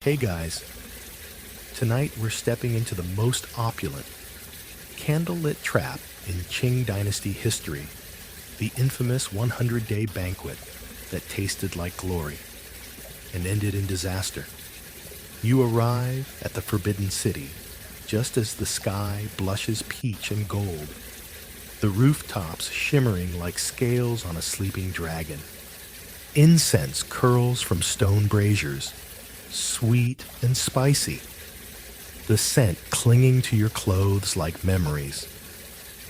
Hey guys, tonight we're stepping into the most opulent, candlelit trap in Qing Dynasty history, the infamous 100-day banquet that tasted like glory and ended in disaster. You arrive at the Forbidden City just as the sky blushes peach and gold, the rooftops shimmering like scales on a sleeping dragon. Incense curls from stone braziers, sweet and spicy, the scent clinging to your clothes like memories.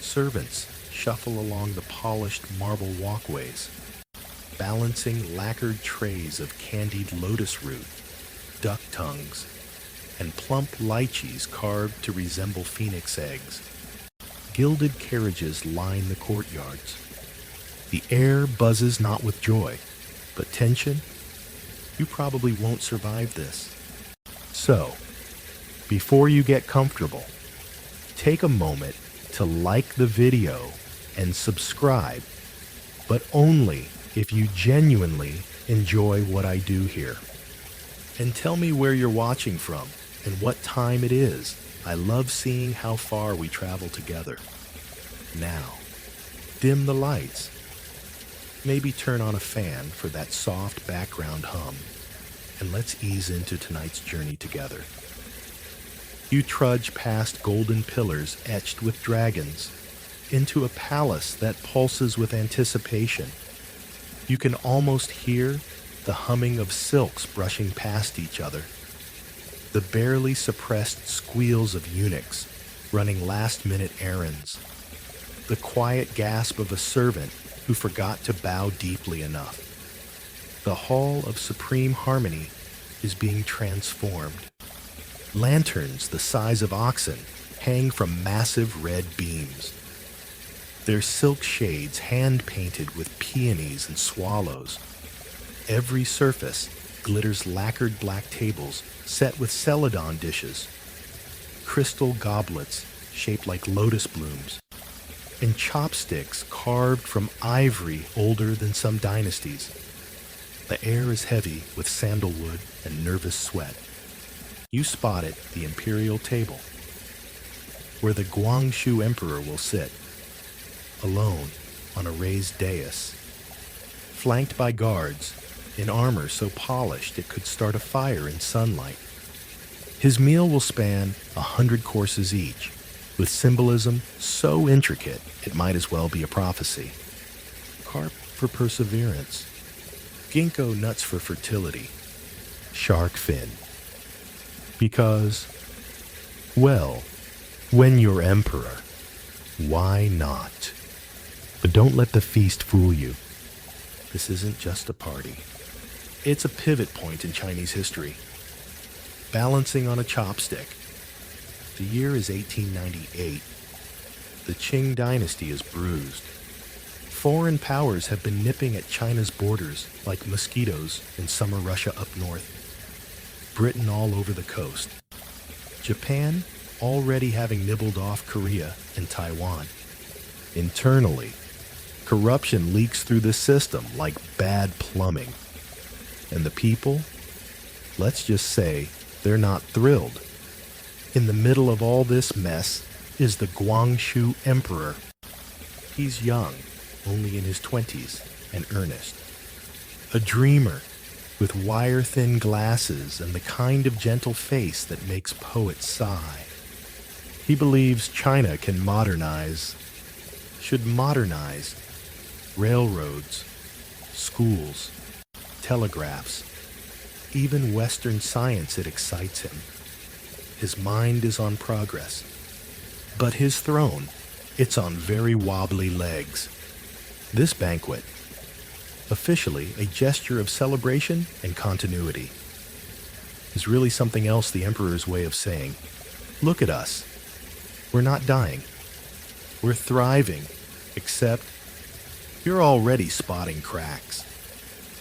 Servants shuffle along the polished marble walkways, balancing lacquered trays of candied lotus root, duck tongues, and plump lychees carved to resemble phoenix eggs. Gilded carriages line the courtyards. The air buzzes not with joy, but tension. You probably won't survive this. So, before you get comfortable, take a moment to like the video and subscribe, but only if you genuinely enjoy what I do here. And tell me where you're watching from and what time it is. I love seeing how far we travel together. Now, dim the lights. Maybe turn on a fan for that soft background hum, and let's ease into tonight's journey together. You trudge past golden pillars etched with dragons, into a palace that pulses with anticipation. You can almost hear the humming of silks brushing past each other, the barely suppressed squeals of eunuchs running last-minute errands, the quiet gasp of a servant who forgot to bow deeply enough. The Hall of Supreme Harmony is being transformed. Lanterns the size of oxen hang from massive red beams, their silk shades hand-painted with peonies and swallows. Every surface glitters lacquered black tables set with celadon dishes, crystal goblets shaped like lotus blooms, and chopsticks carved from ivory older than some dynasties. The air is heavy with sandalwood and nervous sweat. You spot it, the Imperial table, where the Guangxu Emperor will sit, alone on a raised dais, flanked by guards in armor so polished it could start a fire in sunlight. His meal will span 100 courses each, with symbolism so intricate it might as well be a prophecy. Carp for perseverance, ginkgo nuts for fertility, shark fin. Because, well, when you're emperor, why not? But don't let the feast fool you. This isn't just a party. It's a pivot point in Chinese history. Balancing on a chopstick. The year is 1898. The Qing dynasty is bruised. Foreign powers have been nipping at China's borders like mosquitoes in summer Russia up north. Britain all over the coast. Japan already having nibbled off Korea and Taiwan. Internally, corruption leaks through the system like bad plumbing. And the people? Let's just say they're not thrilled. In the middle of all this mess is the Guangxu Emperor. He's young, only in his 20s, and earnest. A dreamer with wire-thin glasses and the kind of gentle face that makes poets sigh. He believes China should modernize railroads, schools, telegraphs, even Western science. It excites him. His mind is on progress. But his throne, it's on very wobbly legs. This banquet, officially a gesture of celebration and continuity, is really something else, the emperor's way of saying, look at us. We're not dying. We're thriving, except you're already spotting cracks.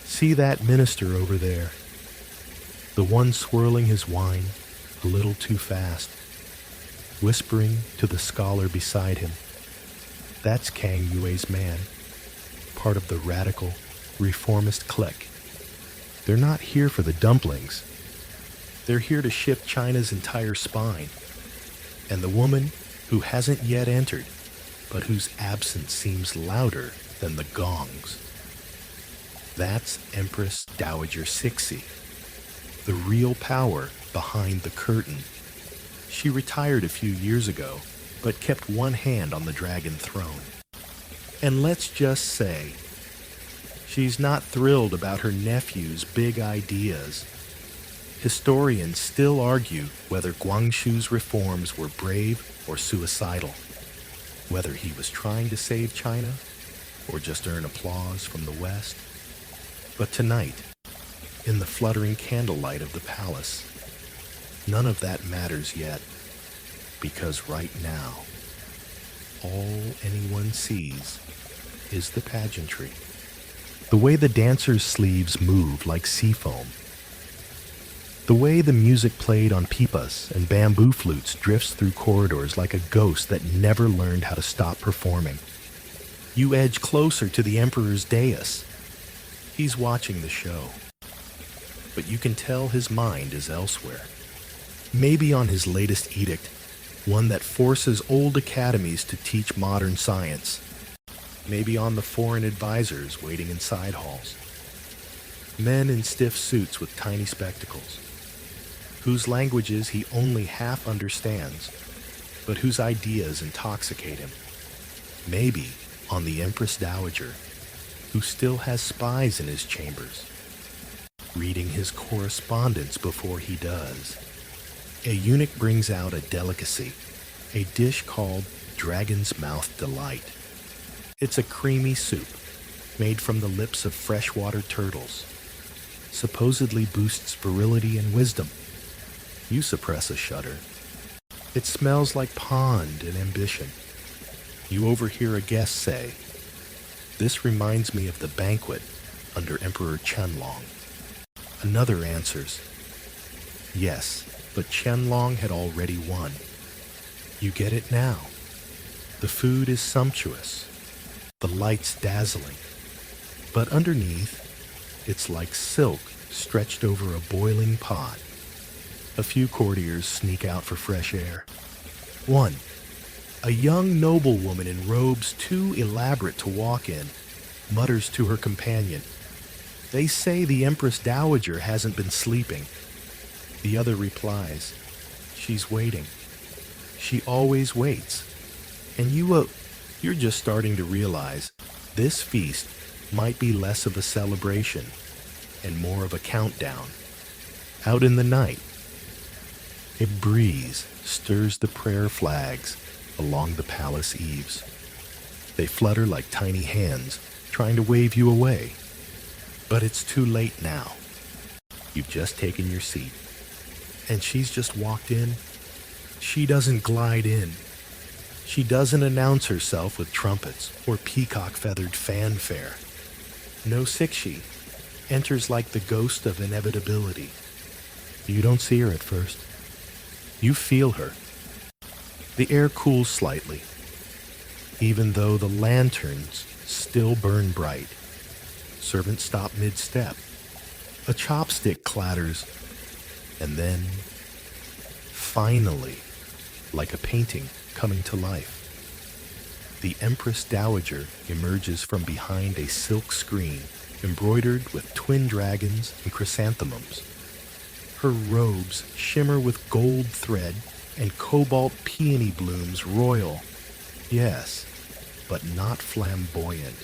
See that minister over there? The one swirling his wine a little too fast, whispering to the scholar beside him. That's Kang Yue's man, part of the radical, reformist clique. They're not here for the dumplings. They're here to shift China's entire spine. And the woman who hasn't yet entered, but whose absence seems louder than the gongs. That's Empress Dowager Cixi, the real power behind the curtain. She retired a few years ago, but kept one hand on the dragon throne. And let's just say, she's not thrilled about her nephew's big ideas. Historians still argue whether Guangxu's reforms were brave or suicidal, whether he was trying to save China or just earn applause from the West. But tonight, in the fluttering candlelight of the palace, none of that matters yet, because right now, all anyone sees is the pageantry. The way the dancers' sleeves move like sea foam. The way the music played on pipas and bamboo flutes drifts through corridors like a ghost that never learned how to stop performing. You edge closer to the emperor's dais. He's watching the show, but you can tell his mind is elsewhere. Maybe on his latest edict, one that forces old academies to teach modern science. Maybe on the foreign advisors waiting in side halls. Men in stiff suits with tiny spectacles, whose languages he only half understands, but whose ideas intoxicate him. Maybe on the Empress Dowager, who still has spies in his chambers, reading his correspondence before he does. A eunuch brings out a delicacy, a dish called Dragon's Mouth Delight. It's a creamy soup made from the lips of freshwater turtles. Supposedly boosts virility and wisdom. You suppress a shudder. It smells like pond and ambition. You overhear a guest say, "This reminds me of the banquet under Emperor Qianlong." Another answers, "Yes, but Qianlong had already won." You get it now. The food is sumptuous, the lights dazzling, but underneath, it's like silk stretched over a boiling pot. A few courtiers sneak out for fresh air. One, a young noblewoman in robes too elaborate to walk in, mutters to her companion, "They say the Empress Dowager hasn't been sleeping." The other replies, "She's waiting. She always waits." And you're just starting to realize this feast might be less of a celebration and more of a countdown. Out in the night, a breeze stirs the prayer flags along the palace eaves. They flutter like tiny hands trying to wave you away. But it's too late now. You've just taken your seat. And she's just walked in. She doesn't glide in. She doesn't announce herself with trumpets or peacock-feathered fanfare. No Cixi enters like the ghost of inevitability. You don't see her at first. You feel her. The air cools slightly, even though the lanterns still burn bright. Servants stop mid-step. A chopstick clatters, and then, finally, like a painting coming to life, the Empress Dowager emerges from behind a silk screen embroidered with twin dragons and chrysanthemums. Her robes shimmer with gold thread and cobalt peony blooms royal. Yes, but not flamboyant.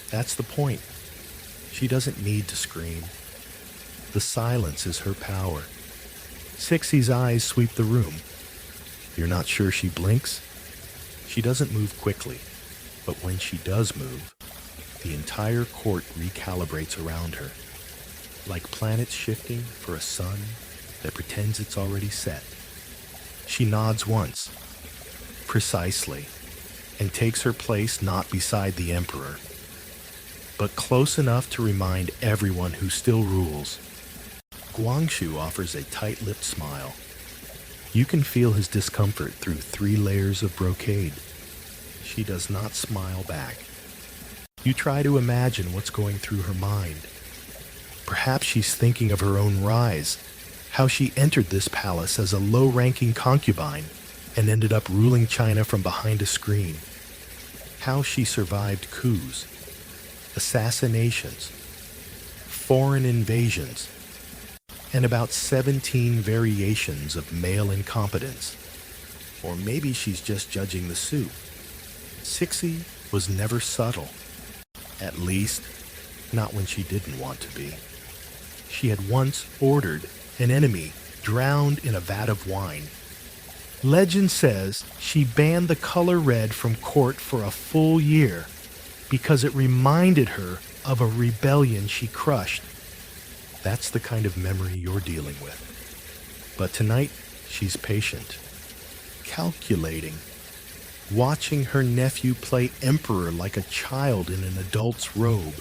That's the point. She doesn't need to scream. The silence is her power. Cixi's eyes sweep the room. You're not sure she blinks? She doesn't move quickly, but when she does move, the entire court recalibrates around her, like planets shifting for a sun that pretends it's already set. She nods once, precisely, and takes her place not beside the emperor, but close enough to remind everyone who still rules. Guangxu offers a tight-lipped smile. You can feel his discomfort through 3 layers of brocade. She does not smile back. You try to imagine what's going through her mind. Perhaps she's thinking of her own rise, How she entered this palace as a low-ranking concubine and ended up ruling China from behind a screen. How she survived coups, assassinations, foreign invasions, and about 17 variations of male incompetence. Or maybe she's just judging the soup. Sixie was never subtle. At least, not when she didn't want to be. She had once ordered an enemy drowned in a vat of wine. Legend says she banned the color red from court for a full year because it reminded her of a rebellion she crushed. That's the kind of memory you're dealing with. But tonight, she's patient, calculating, watching her nephew play emperor like a child in an adult's robe.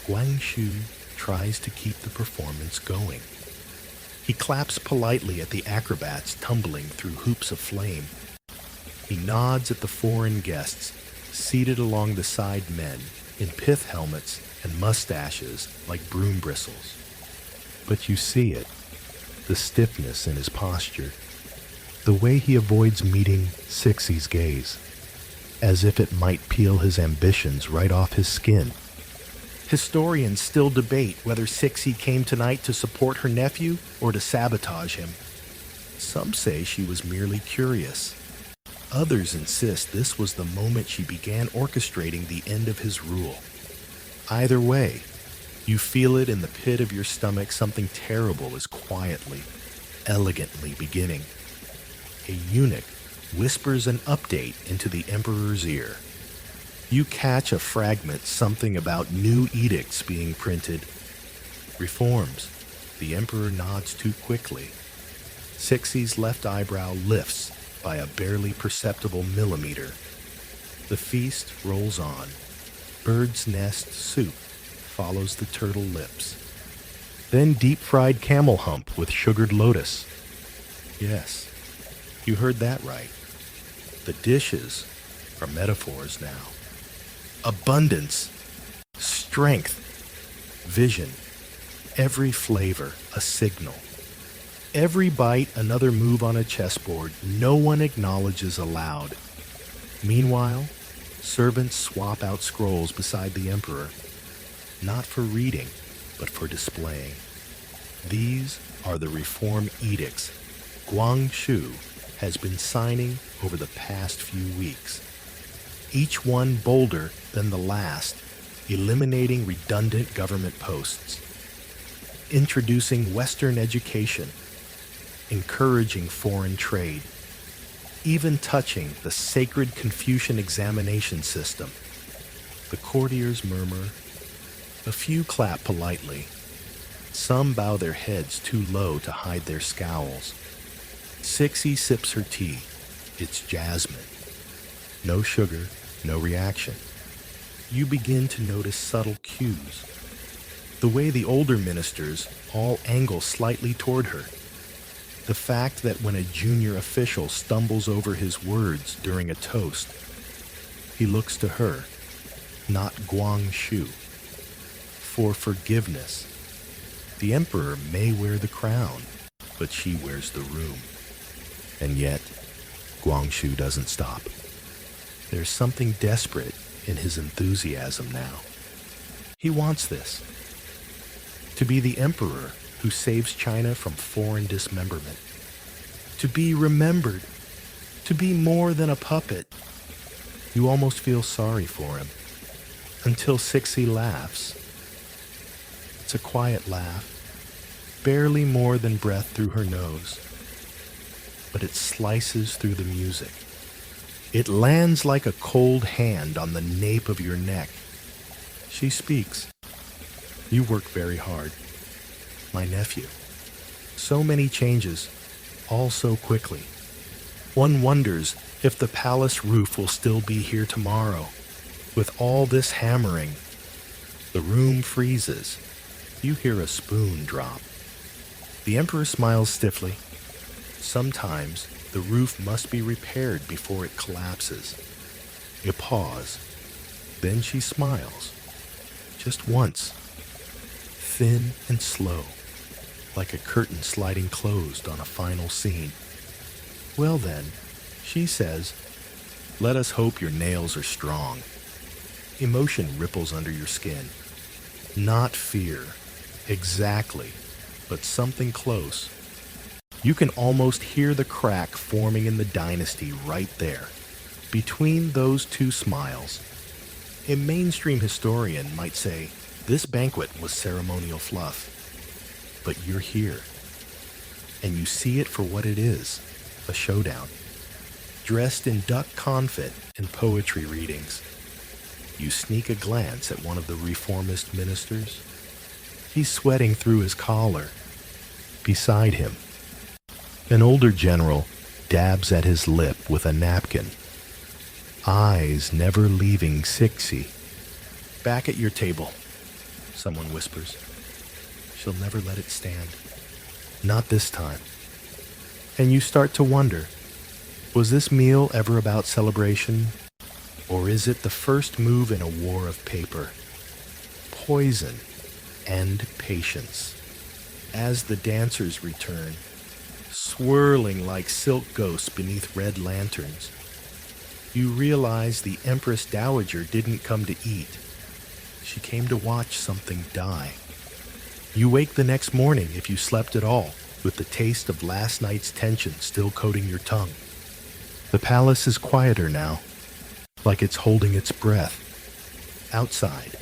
Guangxu tries to keep the performance going. He claps politely at the acrobats tumbling through hoops of flame. He nods at the foreign guests, seated along the side men, in pith helmets and mustaches like broom bristles. But you see it, the stiffness in his posture, the way he avoids meeting Sixie's gaze, as if it might peel his ambitions right off his skin. Historians still debate whether Sixie came tonight to support her nephew or to sabotage him. Some say she was merely curious. Others insist this was the moment she began orchestrating the end of his rule. Either way, you feel it in the pit of your stomach. Something terrible is quietly, elegantly beginning. A eunuch whispers an update into the emperor's ear. You catch a fragment, something about new edicts being printed. Reforms. The emperor nods too quickly. Sixie's left eyebrow lifts by a barely perceptible millimeter. The feast rolls on. Bird's nest soup follows the turtle lips. Then deep-fried camel hump with sugared lotus. Yes, you heard that right. The dishes are metaphors now. Abundance, strength, vision, every flavor a signal. Every bite another move on a chessboard no one acknowledges aloud. Meanwhile, servants swap out scrolls beside the emperor, not for reading, but for displaying. These are the reform edicts Guangxu has been signing over the past few weeks. Each one bolder than the last, eliminating redundant government posts, introducing Western education, encouraging foreign trade, even touching the sacred Confucian examination system. The courtiers murmur. A few clap politely. Some bow their heads too low to hide their scowls. Sixie sips her tea. It's jasmine. No sugar, no reaction. You begin to notice subtle cues. The way the older ministers all angle slightly toward her. The fact that when a junior official stumbles over his words during a toast, he looks to her, not Guangxu, for forgiveness. The emperor may wear the crown, but she wears the room. And yet, Guangxu doesn't stop. There's something desperate in his enthusiasm now. He wants this. To be the emperor who saves China from foreign dismemberment. To be remembered. To be more than a puppet. You almost feel sorry for him. Until Sixie laughs. It's a quiet laugh, barely more than breath through her nose. But it slices through the music. It lands like a cold hand on the nape of your neck. She speaks. You work very hard. My nephew. So many changes, all so quickly. One wonders if the palace roof will still be here tomorrow. With all this hammering, the room freezes. You hear a spoon drop. The emperor smiles stiffly. Sometimes the roof must be repaired before it collapses. A pause. Then she smiles. Just once. Thin and slow. like a curtain sliding closed on a final scene. Well then, she says, let us hope your nails are strong. Emotion ripples under your skin. Not fear, exactly, but something close. You can almost hear the crack forming in the dynasty right there, between those two smiles. A mainstream historian might say, this banquet was ceremonial fluff. But you're here, and you see it for what it is, a showdown. Dressed in duck confit and poetry readings, you sneak a glance at one of the reformist ministers. He's sweating through his collar. Beside him, an older general dabs at his lip with a napkin, eyes never leaving Sixie. Back at your table, someone whispers. She'll never let it stand. Not this time. And you start to wonder, was this meal ever about celebration? Or is it the first move in a war of paper? Poison and patience. As the dancers return, swirling like silk ghosts beneath red lanterns, you realize the Empress Dowager didn't come to eat. She came to watch something die. You wake the next morning, if you slept at all, with the taste of last night's tension still coating your tongue. The palace is quieter now, like it's holding its breath. Outside,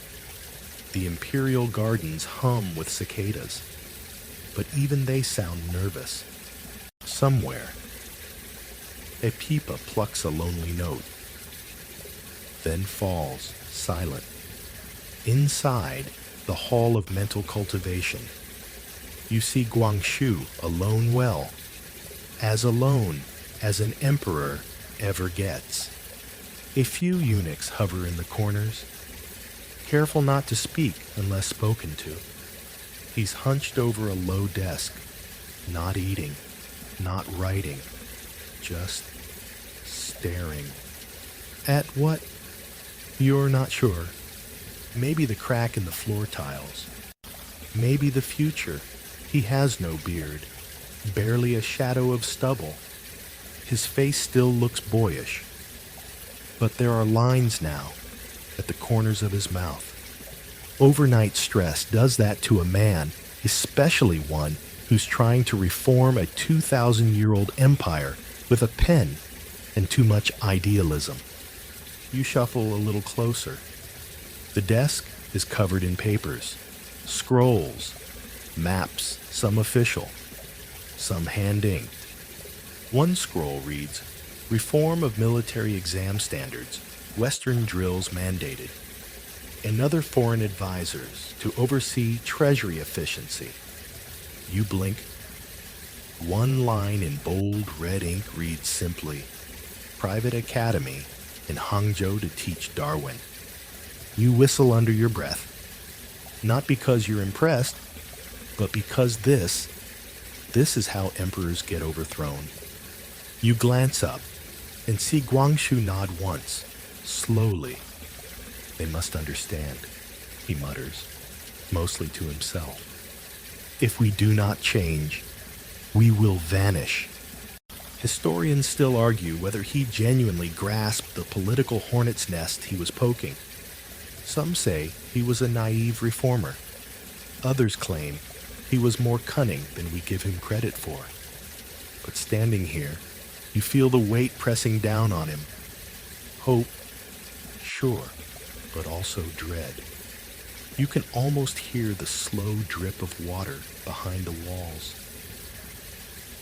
the Imperial gardens hum with cicadas, but even they sound nervous. Somewhere, a pipa plucks a lonely note, then falls, silent. Inside the Hall of Mental Cultivation, you see Guangxu alone well, as alone as an emperor ever gets. A few eunuchs hover in the corners, careful not to speak unless spoken to. He's hunched over a low desk, not eating, not writing, just staring. At what? You're not sure. Maybe the crack in the floor tiles. Maybe the future. He has no beard, barely a shadow of stubble. His face still looks boyish, but there are lines now at the corners of his mouth. Overnight stress does that to a man, especially one who's trying to reform a 2,000-year-old empire with a pen and too much idealism. You shuffle a little closer. The desk is covered in papers, scrolls, maps, some official, some hand-inked. One scroll reads, Reform of Military Exam Standards, Western Drills Mandated. Another foreign advisors to oversee treasury efficiency. You blink. One line in bold red ink reads simply, Private Academy in Hangzhou to teach Darwin. You whistle under your breath, not because you're impressed, but because this is how emperors get overthrown. You glance up and see Guangxu nod once, slowly. They must understand, he mutters, mostly to himself. If we do not change, we will vanish. Historians still argue whether he genuinely grasped the political hornet's nest he was poking. Some say he was a naive reformer. Others claim he was more cunning than we give him credit for. But standing here, you feel the weight pressing down on him. Hope, sure, but also dread. You can almost hear the slow drip of water behind the walls.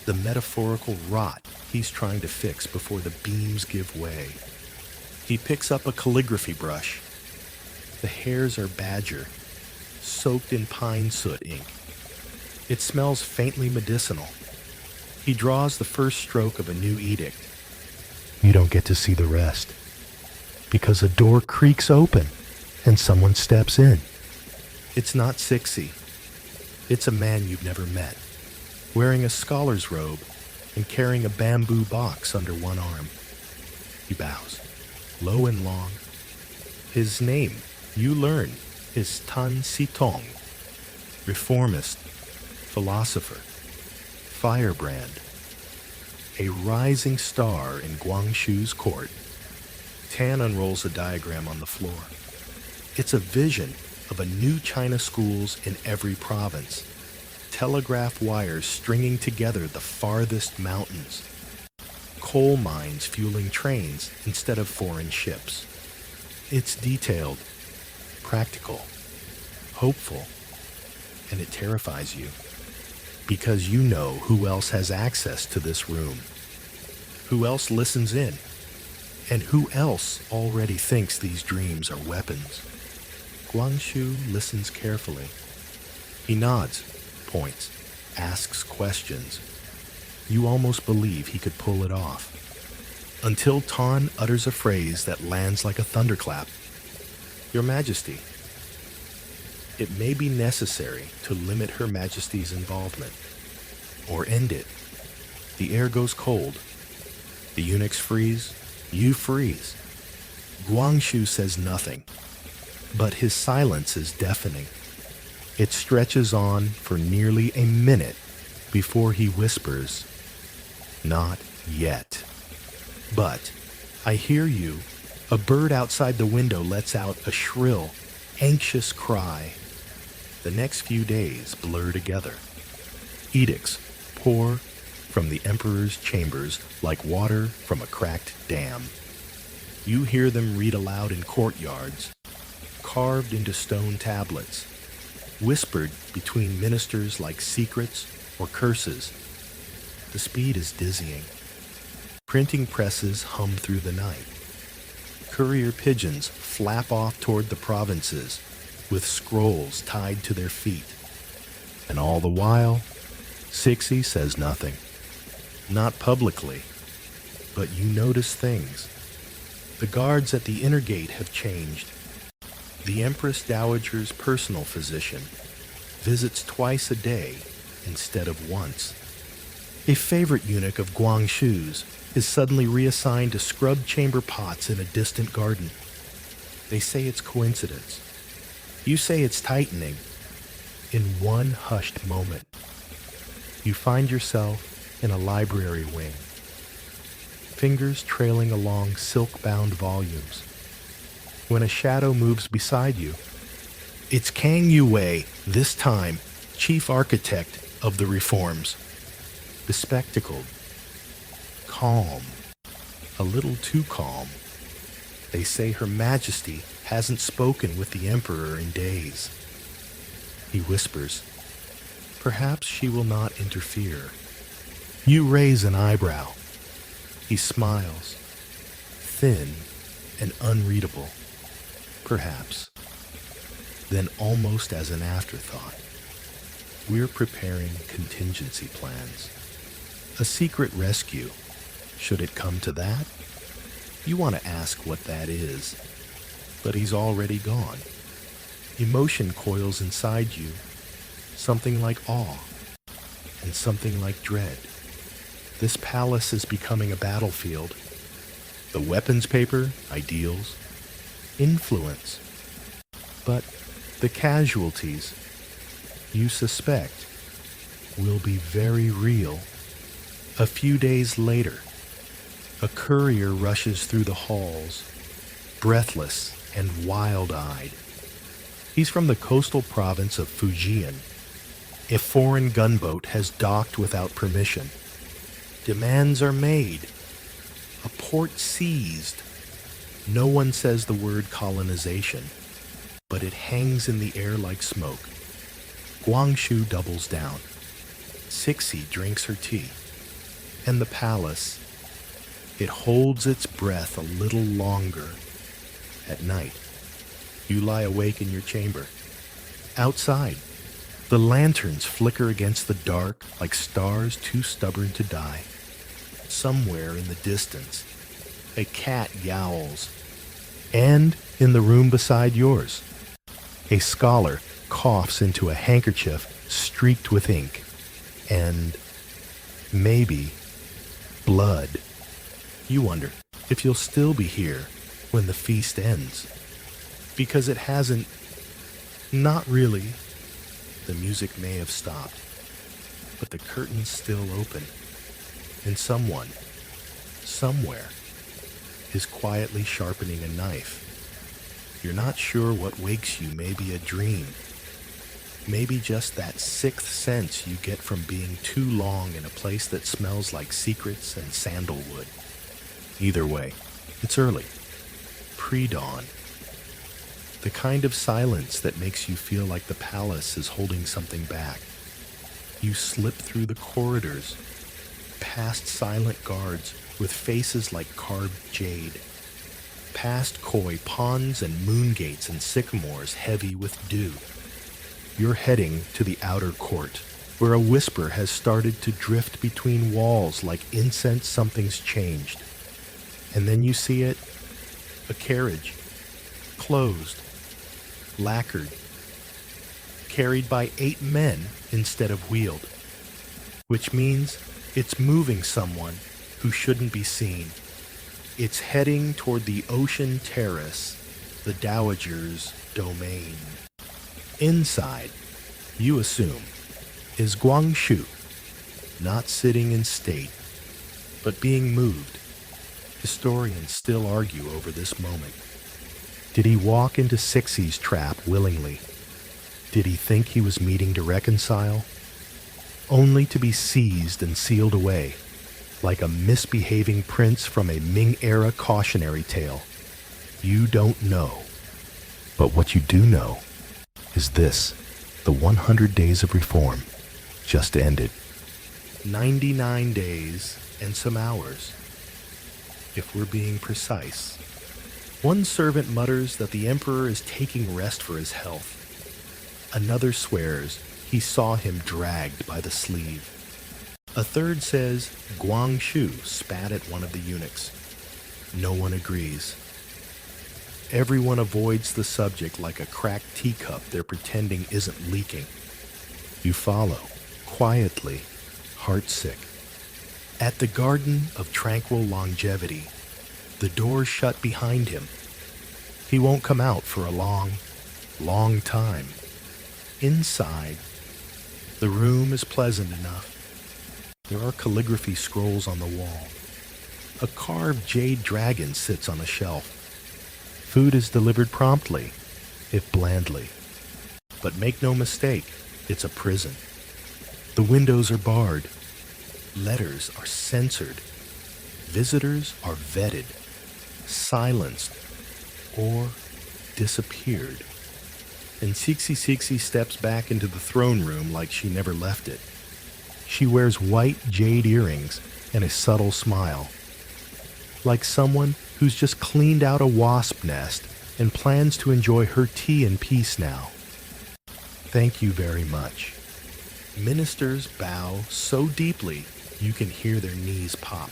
The metaphorical rot he's trying to fix before the beams give way. He picks up a calligraphy brush. The hairs are badger, soaked in pine soot ink. It smells faintly medicinal. He draws the first stroke of a new edict. You don't get to see the rest, because a door creaks open and someone steps in. It's not Sixie. It's a man you've never met, wearing a scholar's robe and carrying a bamboo box under one arm. He bows, low and long. His name, you learn, is Tan Sitong, reformist, philosopher, firebrand, a rising star in Guangshu's court. Tan unrolls a diagram on the floor. It's a vision of a new China schools in every province. Telegraph wires stringing together the farthest mountains. Coal mines fueling trains instead of foreign ships. It's detailed, practical, hopeful, and it terrifies you. Because you know who else has access to this room, who else listens in, and who else already thinks these dreams are weapons. Guangshu listens carefully. He nods, points, asks questions. You almost believe he could pull it off. Until Tan utters a phrase that lands like a thunderclap. Your Majesty. It may be necessary to limit Her Majesty's involvement, or end it. The air goes cold. The eunuchs freeze. You freeze. Guangshu says nothing, but his silence is deafening. It stretches on for nearly a minute before he whispers, "Not yet." But I hear you. A bird outside the window lets out a shrill, anxious cry. The next few days blur together. Edicts pour from the emperor's chambers like water from a cracked dam. You hear them read aloud in courtyards, carved into stone tablets, whispered between ministers like secrets or curses. The speed is dizzying. Printing presses hum through the night. Courier pigeons flap off toward the provinces with scrolls tied to their feet. And all the while, Sixie says nothing. Not publicly, but you notice things. The guards at the inner gate have changed. The Empress Dowager's personal physician visits twice a day instead of once. A favorite eunuch of Guangshu's is suddenly reassigned to scrub chamber pots in a distant garden. They say it's coincidence. You say it's tightening. In one hushed moment, you find yourself in a library wing, fingers trailing along silk-bound volumes. When a shadow moves beside you, it's Kang Yue, this time chief architect of the reforms. Bespectacled, calm, a little too calm. They say Her Majesty hasn't spoken with the Emperor in days. He whispers, "Perhaps she will not interfere." You raise an eyebrow. He smiles, thin and unreadable. Perhaps. Then, almost as an afterthought, we're preparing contingency plans. A secret rescue, should it come to that. You want to ask what that is, but he's already gone. Emotion coils inside you, something like awe and something like dread. This palace is becoming a battlefield. The weapons paper, ideals, influence. But the casualties, you suspect, will be very real. A few days later, a courier rushes through the halls, breathless and wild-eyed. He's from the coastal province of Fujian. A foreign gunboat has docked without permission. Demands are made. A port seized. No one says the word colonization, but it hangs in the air like smoke. Guangshu doubles down. Sixie drinks her tea. And the palace, it holds its breath a little longer. At night, you lie awake in your chamber. Outside, the lanterns flicker against the dark like stars too stubborn to die. Somewhere in the distance, a cat yowls. And in the room beside yours, a scholar coughs into a handkerchief streaked with ink. And maybe blood. You wonder if you'll still be here when the feast ends. Because it hasn't. Not really. The music may have stopped. but the curtain's still open, and someone, somewhere, is quietly sharpening a knife. You're not sure what wakes you, maybe a dream, maybe just that sixth sense you get from being too long in a place that smells like secrets and sandalwood. Either way, it's early, pre-dawn, the kind of silence that makes you feel like the palace is holding something back. You slip through the corridors, past silent guards with faces like carved jade, past koi ponds and moon gates and sycamores heavy with dew. You're heading to the outer court, where a whisper has started to drift between walls like incense something's changed. And then you see it, a carriage, closed, lacquered, carried by 8 men instead of wheeled, which means it's moving someone who shouldn't be seen. It's heading toward the ocean terrace, the Dowager's domain. Inside, you assume, is Guangxu, not sitting in state, but being moved. Historians still argue over this moment. Did he walk into Sixie's trap willingly? Did he think he was meeting to reconcile? Only to be seized and sealed away, like a misbehaving prince from a Ming-era cautionary tale. You don't know. But what you do know is this: the 100 days of reform just ended. 99 days and some hours, if we're being precise. One servant mutters that the emperor is taking rest for his health. Another swears he saw him dragged by the sleeve. A third says Guangxu spat at one of the eunuchs. No one agrees. Everyone avoids the subject like a cracked teacup they're pretending isn't leaking. You follow, quietly, heartsick. At the Garden of Tranquil Longevity, the door's shut behind him. He won't come out for a long, long time. Inside, the room is pleasant enough. There are calligraphy scrolls on the wall. A carved jade dragon sits on a shelf. Food is delivered promptly, if blandly. But make no mistake, it's a prison. The windows are barred. Letters are censored. Visitors are vetted, silenced, or disappeared. And Sixie steps back into the throne room like she never left it. She wears white jade earrings and a subtle smile, like someone who's just cleaned out a wasp nest and plans to enjoy her tea in peace now. Thank you very much. Ministers bow so deeply you can hear their knees pop.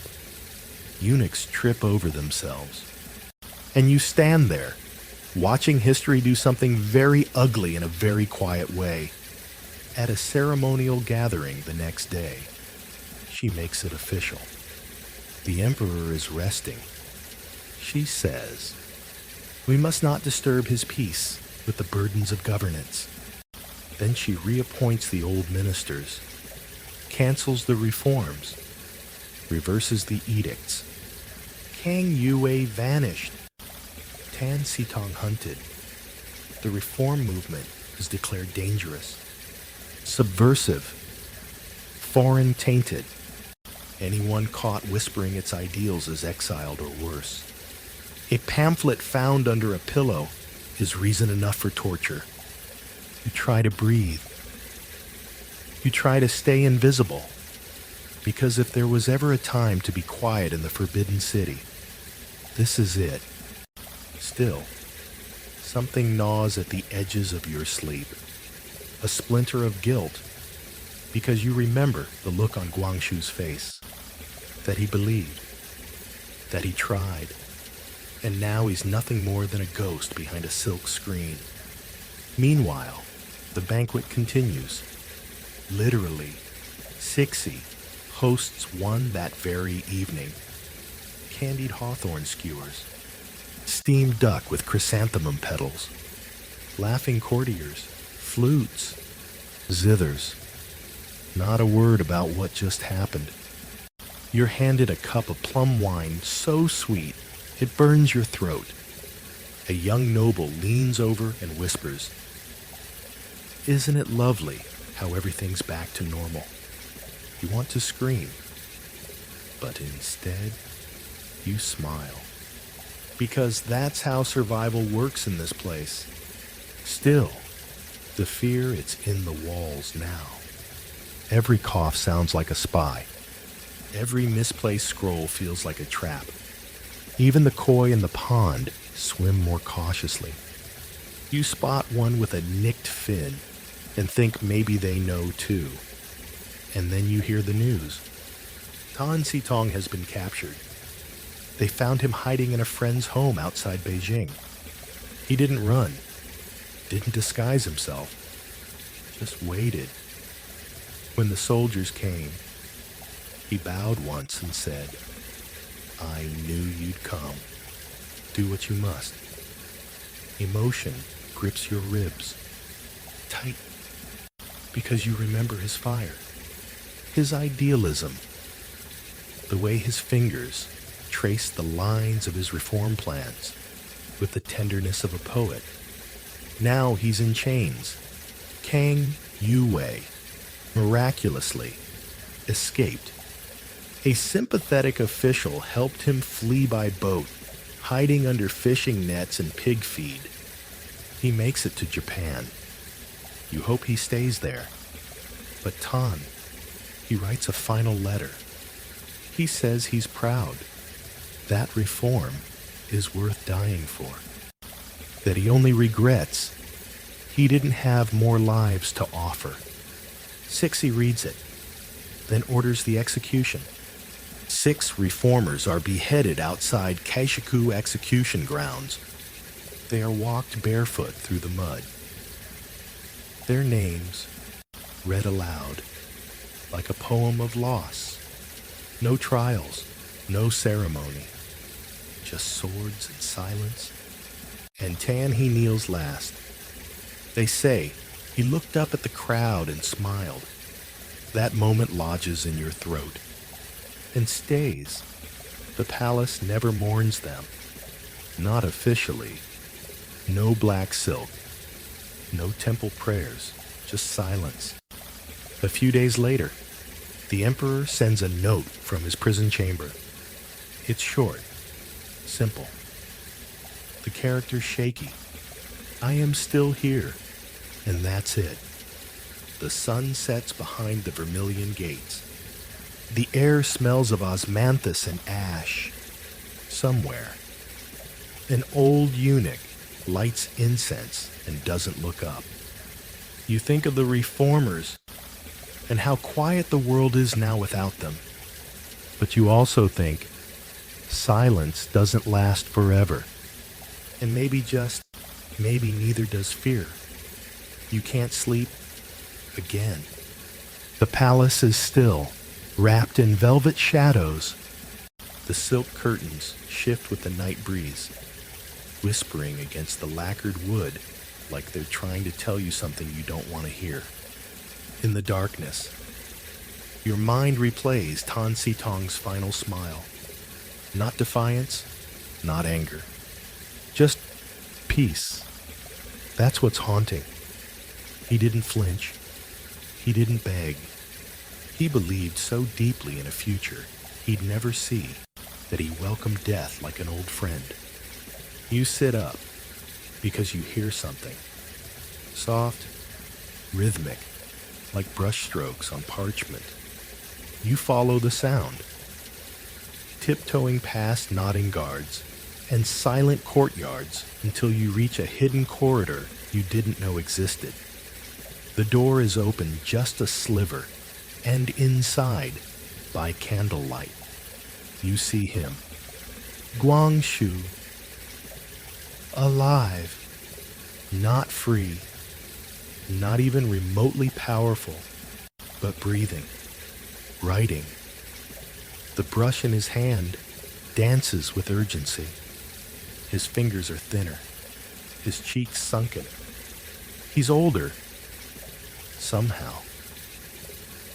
Eunuchs trip over themselves. And you stand there, watching history do something very ugly in a very quiet way. At a ceremonial gathering the next day, she makes it official. The emperor is resting. She says, "We must not disturb his peace with the burdens of governance." Then she reappoints the old ministers, cancels the reforms, reverses the edicts. Kang Yue vanished. Tan Sitong hunted. The reform movement is declared dangerous, subversive, foreign tainted. Anyone caught whispering its ideals is exiled or worse. A pamphlet found under a pillow is reason enough for torture. You try to breathe. You try to stay invisible. Because if there was ever a time to be quiet in the Forbidden City, this is it. Still, something gnaws at the edges of your sleep. A splinter of guilt, because you remember the look on Guangxu's face. That he believed. That he tried. And now he's nothing more than a ghost behind a silk screen. Meanwhile, the banquet continues. Literally, Sixie hosts one that very evening. Candied hawthorn skewers, steamed duck with chrysanthemum petals, laughing courtiers, flutes, zithers. Not a word about what just happened. You're handed a cup of plum wine so sweet it burns your throat. A young noble leans over and whispers, "Isn't it lovely how everything's back to normal?" You want to scream, but instead you smile. Because that's how survival works in this place. Still, the fear, it's in the walls now. Every cough sounds like a spy. Every misplaced scroll feels like a trap. Even the koi in the pond swim more cautiously. You spot one with a nicked fin and think maybe they know too. And then you hear the news. Tan Sitong has been captured. They found him hiding in a friend's home outside Beijing. He didn't run, didn't disguise himself, just waited. When the soldiers came, he bowed once and said, "I knew you'd come. Do what you must." Emotion grips your ribs tight because you remember his fire, his idealism, the way his fingers traced the lines of his reform plans with the tenderness of a poet. Now he's in chains. Kang Yue miraculously escaped. A sympathetic official helped him flee by boat, hiding under fishing nets and pig feed. He makes it to Japan. You hope he stays there. But Tan, he writes a final letter. He says he's proud. That reform is worth dying for. That he only regrets he didn't have more lives to offer. Sixi reads it, then orders the execution. 6 reformers are beheaded outside Kaishiku execution grounds. They are walked barefoot through the mud. Their names read aloud, like a poem of loss. No trials, no ceremony, just swords and silence. And Tan, he kneels last. They say he looked up at the crowd and smiled. That moment lodges in your throat and stays. The palace never mourns them. Not officially. No black silk. No temple prayers. Just silence. A few days later, the emperor sends a note from his prison chamber. It's short. Simple. The character's shaky. "I am still here." And that's it. The sun sets behind the vermilion gates. The air smells of osmanthus and ash. Somewhere, an old eunuch lights incense and doesn't look up. You think of the reformers and how quiet the world is now without them. But you also think silence doesn't last forever. And maybe neither does fear. You can't sleep again. The palace is still, wrapped in velvet shadows. The silk curtains shift with the night breeze, whispering against the lacquered wood like they're trying to tell you something you don't want to hear. In the darkness, your mind replays Tan Sitong's final smile. Not defiance, not anger. Just peace. That's what's haunting. He didn't flinch. He didn't beg. He believed so deeply in a future he'd never see that he welcomed death like an old friend. You sit up because you hear something. Soft, rhythmic, like brushstrokes on parchment. You follow the sound, tiptoeing past nodding guards and silent courtyards until you reach a hidden corridor you didn't know existed. The door is open just a sliver, and inside, by candlelight, you see him, Guangshu, alive, not free, not even remotely powerful, but breathing, writing. The brush in his hand dances with urgency. His fingers are thinner, his cheeks sunken. He's older, somehow.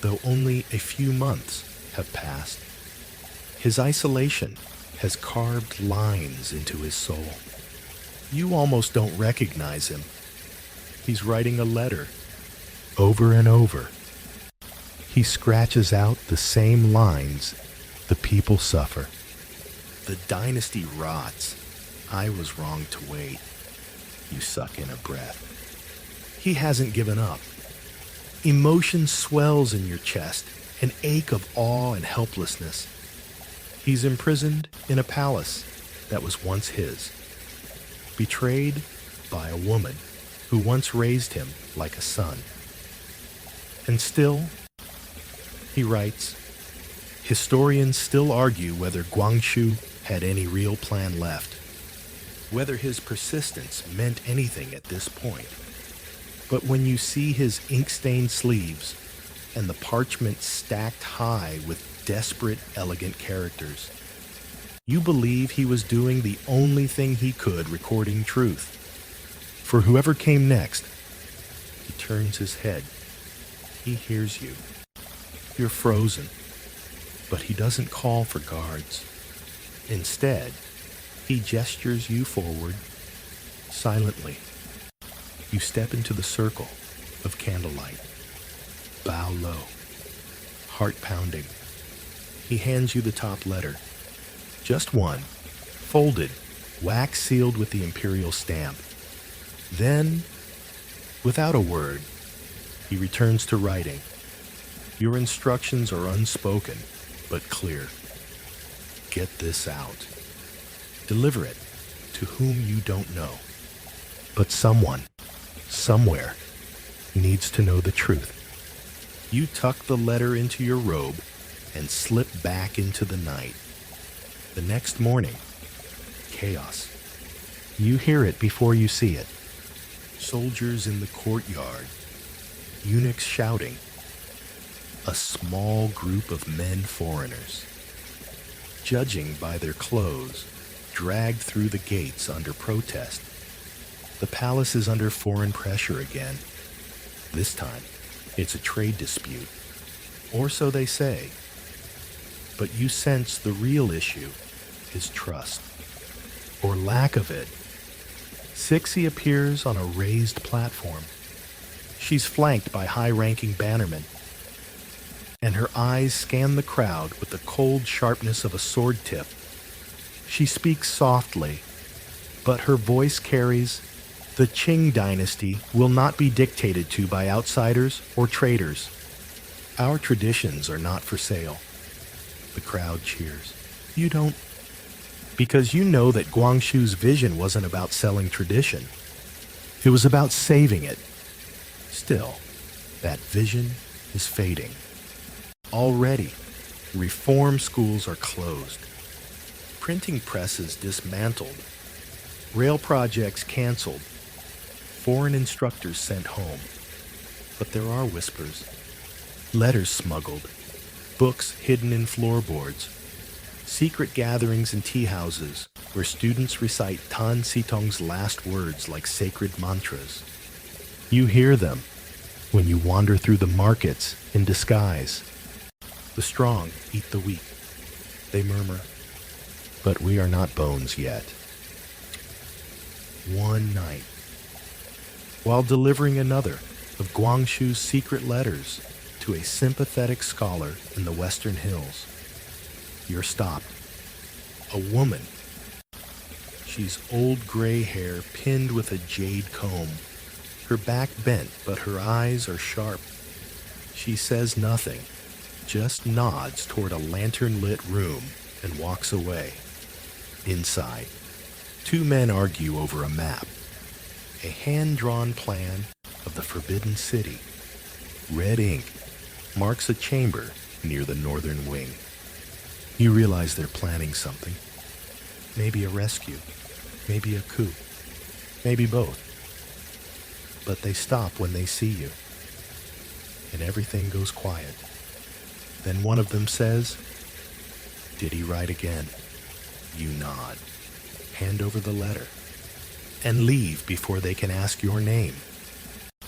though only a few months have passed. His isolation has carved lines into his soul. You almost don't recognize him. He's writing a letter over and over. He scratches out the same lines the people suffer. The dynasty rots. I was wrong to wait. You suck in a breath. He hasn't given up. Emotion swells in your chest, an ache of awe and helplessness. He's imprisoned in a palace that was once his, betrayed by a woman who once raised him like a son. And still, he writes, historians still argue whether Guangxu had any real plan left, whether his persistence meant anything at this point. But when you see his ink-stained sleeves and the parchment stacked high with desperate, elegant characters, you believe he was doing the only thing he could, recording truth. For whoever came next, he turns his head. He hears you. You're frozen, but he doesn't call for guards. Instead, he gestures you forward silently. You step into the circle of candlelight. Bow low, heart pounding. He hands you the top letter. Just one, folded, wax sealed with the Imperial stamp. Then, without a word, he returns to writing. Your instructions are unspoken, but clear. Get this out. Deliver it to whom you don't know. But someone, somewhere, needs to know the truth. You tuck the letter into your robe and slip back into the night. The next morning, chaos. You hear it before you see it. Soldiers in the courtyard, eunuchs shouting, a small group of men foreigners. Judging by their clothes, dragged through the gates under protest. The palace is under foreign pressure again. This time, it's a trade dispute. Or so they say. But you sense the real issue is trust. Or lack of it. Sixie appears on a raised platform. She's flanked by high-ranking bannermen, and her eyes scan the crowd with the cold sharpness of a sword tip. She speaks softly, but her voice carries, the Qing dynasty will not be dictated to by outsiders or traitors. Our traditions are not for sale. The crowd cheers. You don't, because you know that Guangxu's vision wasn't about selling tradition. It was about saving it. Still, that vision is fading. Already, reform schools are closed. Printing presses dismantled. Rail projects canceled. Foreign instructors sent home. But there are whispers. Letters smuggled. Books hidden in floorboards. Secret gatherings in tea houses where students recite Tan Sitong's last words like sacred mantras. You hear them when you wander through the markets in disguise. The strong eat the weak, they murmur. But we are not bones yet. One night, while delivering another of Guangxu's secret letters to a sympathetic scholar in the Western Hills, you're stopped. A woman. She's old gray hair pinned with a jade comb. Her back bent, but her eyes are sharp. She says nothing, just nods toward a lantern-lit room and walks away. Inside, two men argue over a map, a hand-drawn plan of the Forbidden City. Red ink marks a chamber near the northern wing. You realize they're planning something. Maybe a rescue, maybe a coup, maybe both. But they stop when they see you, and everything goes quiet. Then one of them says, "Did he write again?" You nod, hand over the letter, and leave before they can ask your name.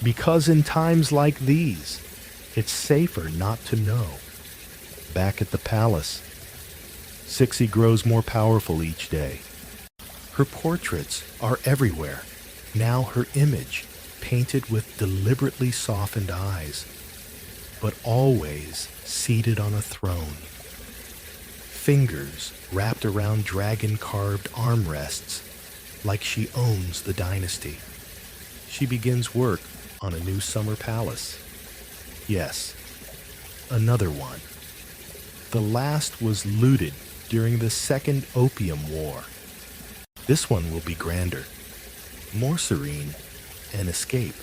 Because in times like these, It's safer not to know. Back at the palace, Sixie grows more powerful each day. Her portraits are everywhere. Now her image, painted with deliberately softened eyes, but always seated on a throne. Fingers wrapped around dragon-carved armrests, like she owns the dynasty. She begins work on a new summer palace. Yes, another one. The last was looted during the Second Opium War. This one will be grander, more serene, and escape.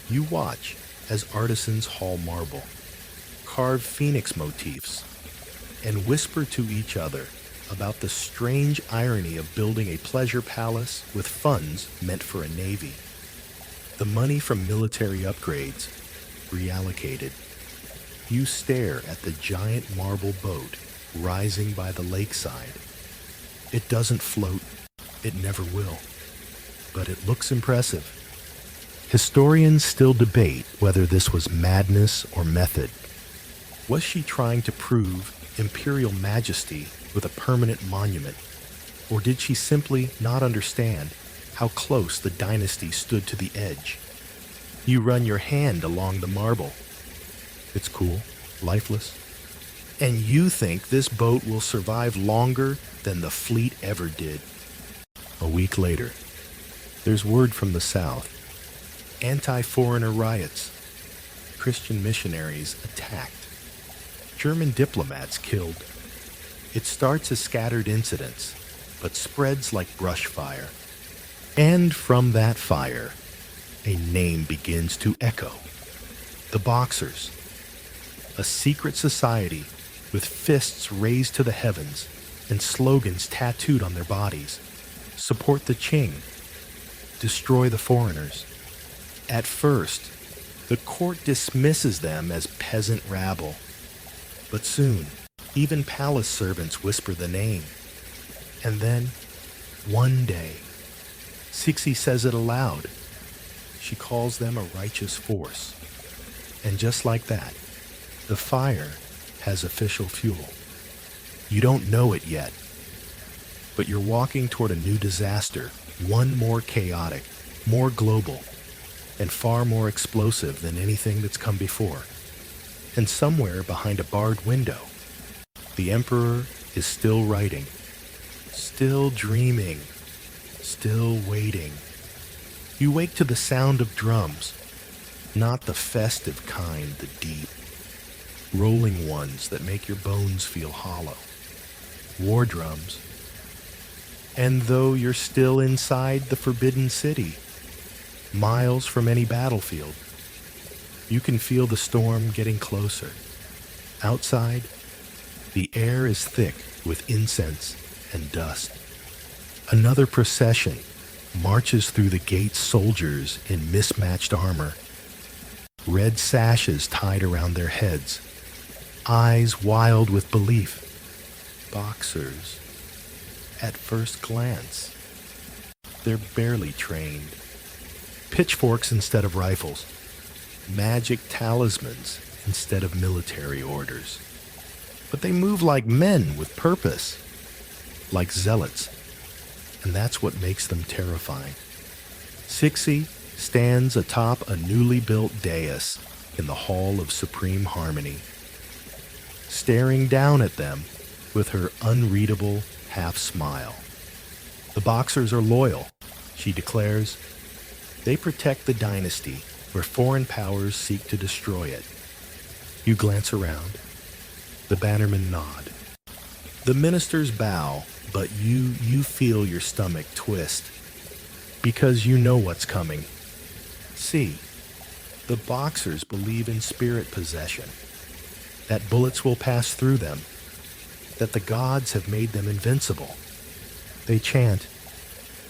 You watch as artisans haul marble, carve phoenix motifs, and whisper to each other about the strange irony of building a pleasure palace with funds meant for a navy. The money from military upgrades reallocated. You stare at the giant marble boat rising by the lakeside. It doesn't float, it never will, but it looks impressive. Historians still debate whether this was madness or method. Was she trying to prove imperial majesty with a permanent monument, or did she simply not understand how close the dynasty stood to the edge? You run your hand along the marble. It's cool, lifeless, and you think this boat will survive longer than the fleet ever did. A week later, there's word from the south. Anti-foreigner riots. Christian missionaries attacked. German diplomats killed. It starts as scattered incidents, but spreads like brush fire. And from that fire, a name begins to echo. The Boxers. A secret society with fists raised to the heavens and slogans tattooed on their bodies. Support the Qing. Destroy the foreigners. At first, the court dismisses them as peasant rabble. But soon, even palace servants whisper the name. And then, one day, Sixie says it aloud. She calls them a righteous force. And just like that, the fire has official fuel. You don't know it yet, but you're walking toward a new disaster, one more chaotic, more global, and far more explosive than anything that's come before. And somewhere behind a barred window, the Emperor is still writing, still dreaming, still waiting. You wake to the sound of drums, not the festive kind, the deep, rolling ones that make your bones feel hollow. War drums. And though you're still inside the Forbidden City, miles from any battlefield, you can feel the storm getting closer. Outside, the air is thick with incense and dust. Another procession marches through the gate's soldiers in mismatched armor, red sashes tied around their heads, eyes wild with belief. Boxers. At first glance, they're barely trained. Pitchforks instead of rifles, magic talismans instead of military orders. But they move like men with purpose, like zealots, and that's what makes them terrifying. Sixie stands atop a newly built dais in the Hall of Supreme Harmony, staring down at them with her unreadable half-smile. The Boxers are loyal, she declares. They protect the dynasty where foreign powers seek to destroy it. You glance around. The bannermen nod. The ministers bow, but you feel your stomach twist, because you know what's coming. See, the Boxers believe in spirit possession, that bullets will pass through them, that the gods have made them invincible. They chant,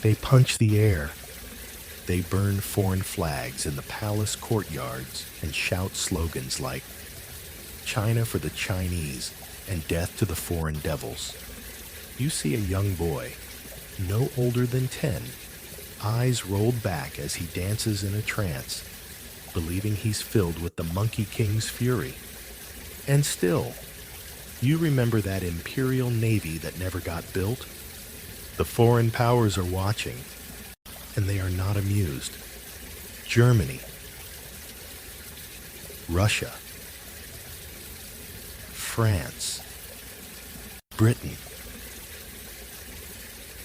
they punch the air, they burn foreign flags in the palace courtyards and shout slogans like China for the Chinese and death to the foreign devils. You see a young boy, no older than 10, eyes rolled back as he dances in a trance. believing he's filled with the Monkey King's fury. And still, you remember that Imperial Navy that never got built? The foreign powers are watching, and they are not amused. Germany, Russia, France, Britain,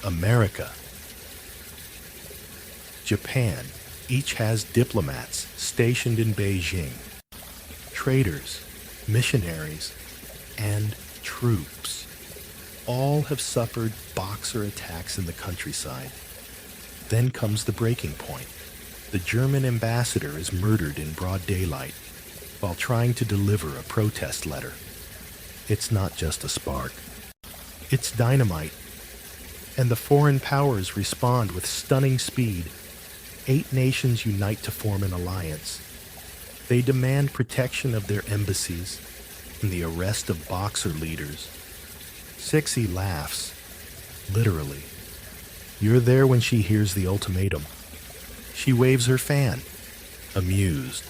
America, Japan, each has diplomats stationed in Beijing, traders, missionaries, and troops. All have suffered Boxer attacks in the countryside. Then comes the breaking point. The German ambassador is murdered in broad daylight while trying to deliver a protest letter. It's not just a spark. It's dynamite. And the foreign powers respond with stunning speed. 8 nations unite to form an alliance. They demand protection of their embassies and the arrest of Boxer leaders. Sixie laughs, literally. You're there when she hears the ultimatum. She waves her fan, amused.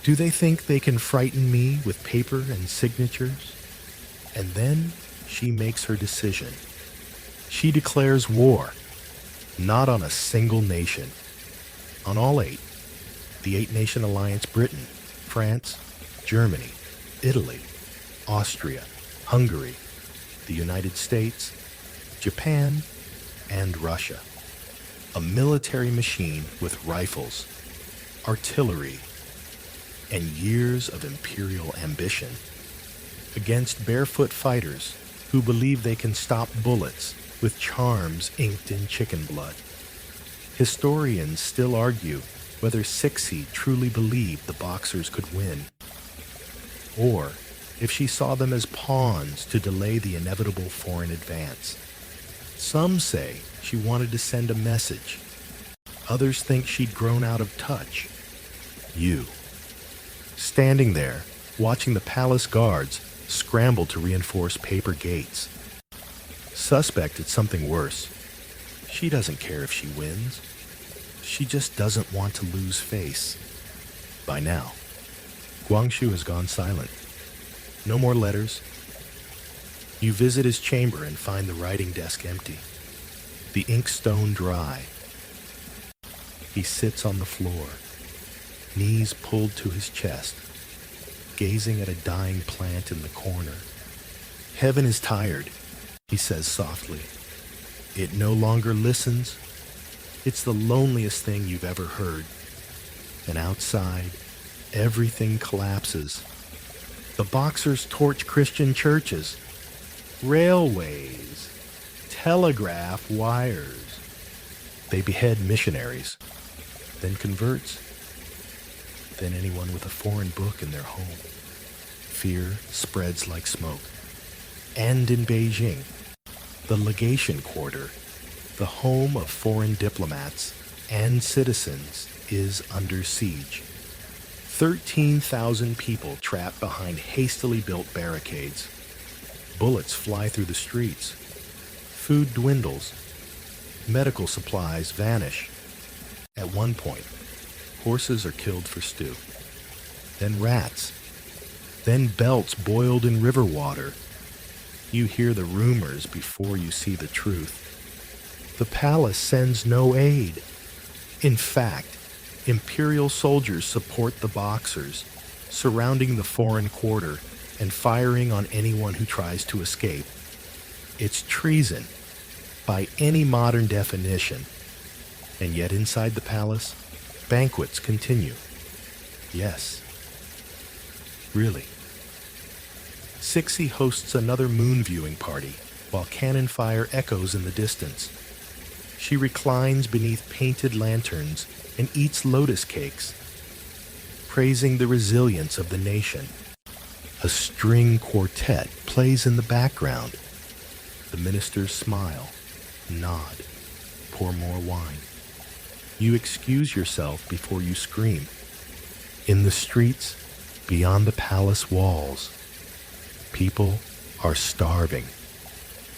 Do they think they can frighten me with paper and signatures? And then she makes her decision. She declares war, not on a single nation, on all 8. The 8-nation alliance: Britain, France, Germany, Italy, Austria, Hungary, the United States, Japan, and Russia. A military machine with rifles, artillery, and years of imperial ambition against barefoot fighters who believe they can stop bullets with charms inked in chicken blood. Historians still argue whether Sixie truly believed the Boxers could win, or if she saw them as pawns to delay the inevitable foreign advance. Some say she wanted to send a message. Others think she'd grown out of touch. You, standing there, watching the palace guards scramble to reinforce paper gates. Suspect it's something worse. She doesn't care if she wins. She just doesn't want to lose face. By now, Guangxu has gone silent. No more letters. You visit his chamber and find the writing desk empty, the inkstone dry. He sits on the floor, knees pulled to his chest, gazing at a dying plant in the corner. Heaven is tired, he says softly. It no longer listens. It's the loneliest thing you've ever heard. And outside, everything collapses. The Boxers torch Christian churches, railways, telegraph wires. They behead missionaries, then converts, then anyone with a foreign book in their home. Fear spreads like smoke. And in Beijing, the legation quarter, the home of foreign diplomats and citizens, is under siege. 13,000 people trapped behind hastily built barricades. Bullets fly through the streets. Food dwindles. Medical supplies vanish. At one point, horses are killed for stew. Then rats. Then belts boiled in river water. You hear the rumors before you see the truth. The palace sends no aid. In fact, Imperial soldiers support the Boxers, surrounding the foreign quarter and firing on anyone who tries to escape. It's treason, by any modern definition. And yet inside the palace, banquets continue. Yes, really. Sixie hosts another moon viewing party, while cannon fire echoes in the distance. She reclines beneath painted lanterns and eats lotus cakes, praising the resilience of the nation. A string quartet plays in the background. The ministers smile, nod, pour more wine. You excuse yourself before you scream. In the streets, beyond the palace walls, people are starving,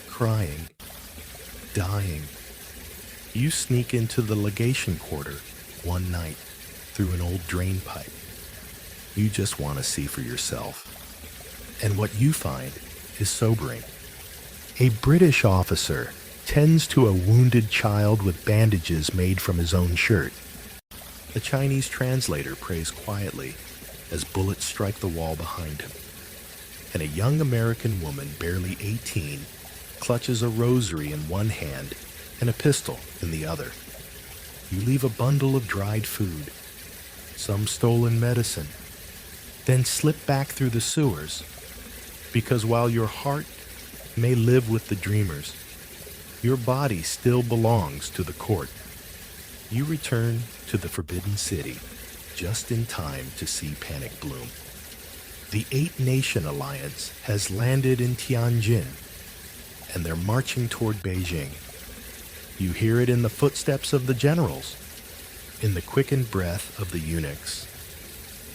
crying, dying. You sneak into the legation quarter one night, through an old drain pipe. You just want to see for yourself. And what you find is sobering. A British officer tends to a wounded child with bandages made from his own shirt. A Chinese translator prays quietly as bullets strike the wall behind him. And a young American woman, barely 18, clutches a rosary in one hand and a pistol in the other. You leave a bundle of dried food, some stolen medicine, then slip back through the sewers, because while your heart may live with the dreamers, your body still belongs to the court. You return to the Forbidden City just in time to see panic bloom. The Eight-Nation Alliance has landed in Tianjin, and they're marching toward Beijing. You hear it in the footsteps of the generals, in the quickened breath of the eunuchs,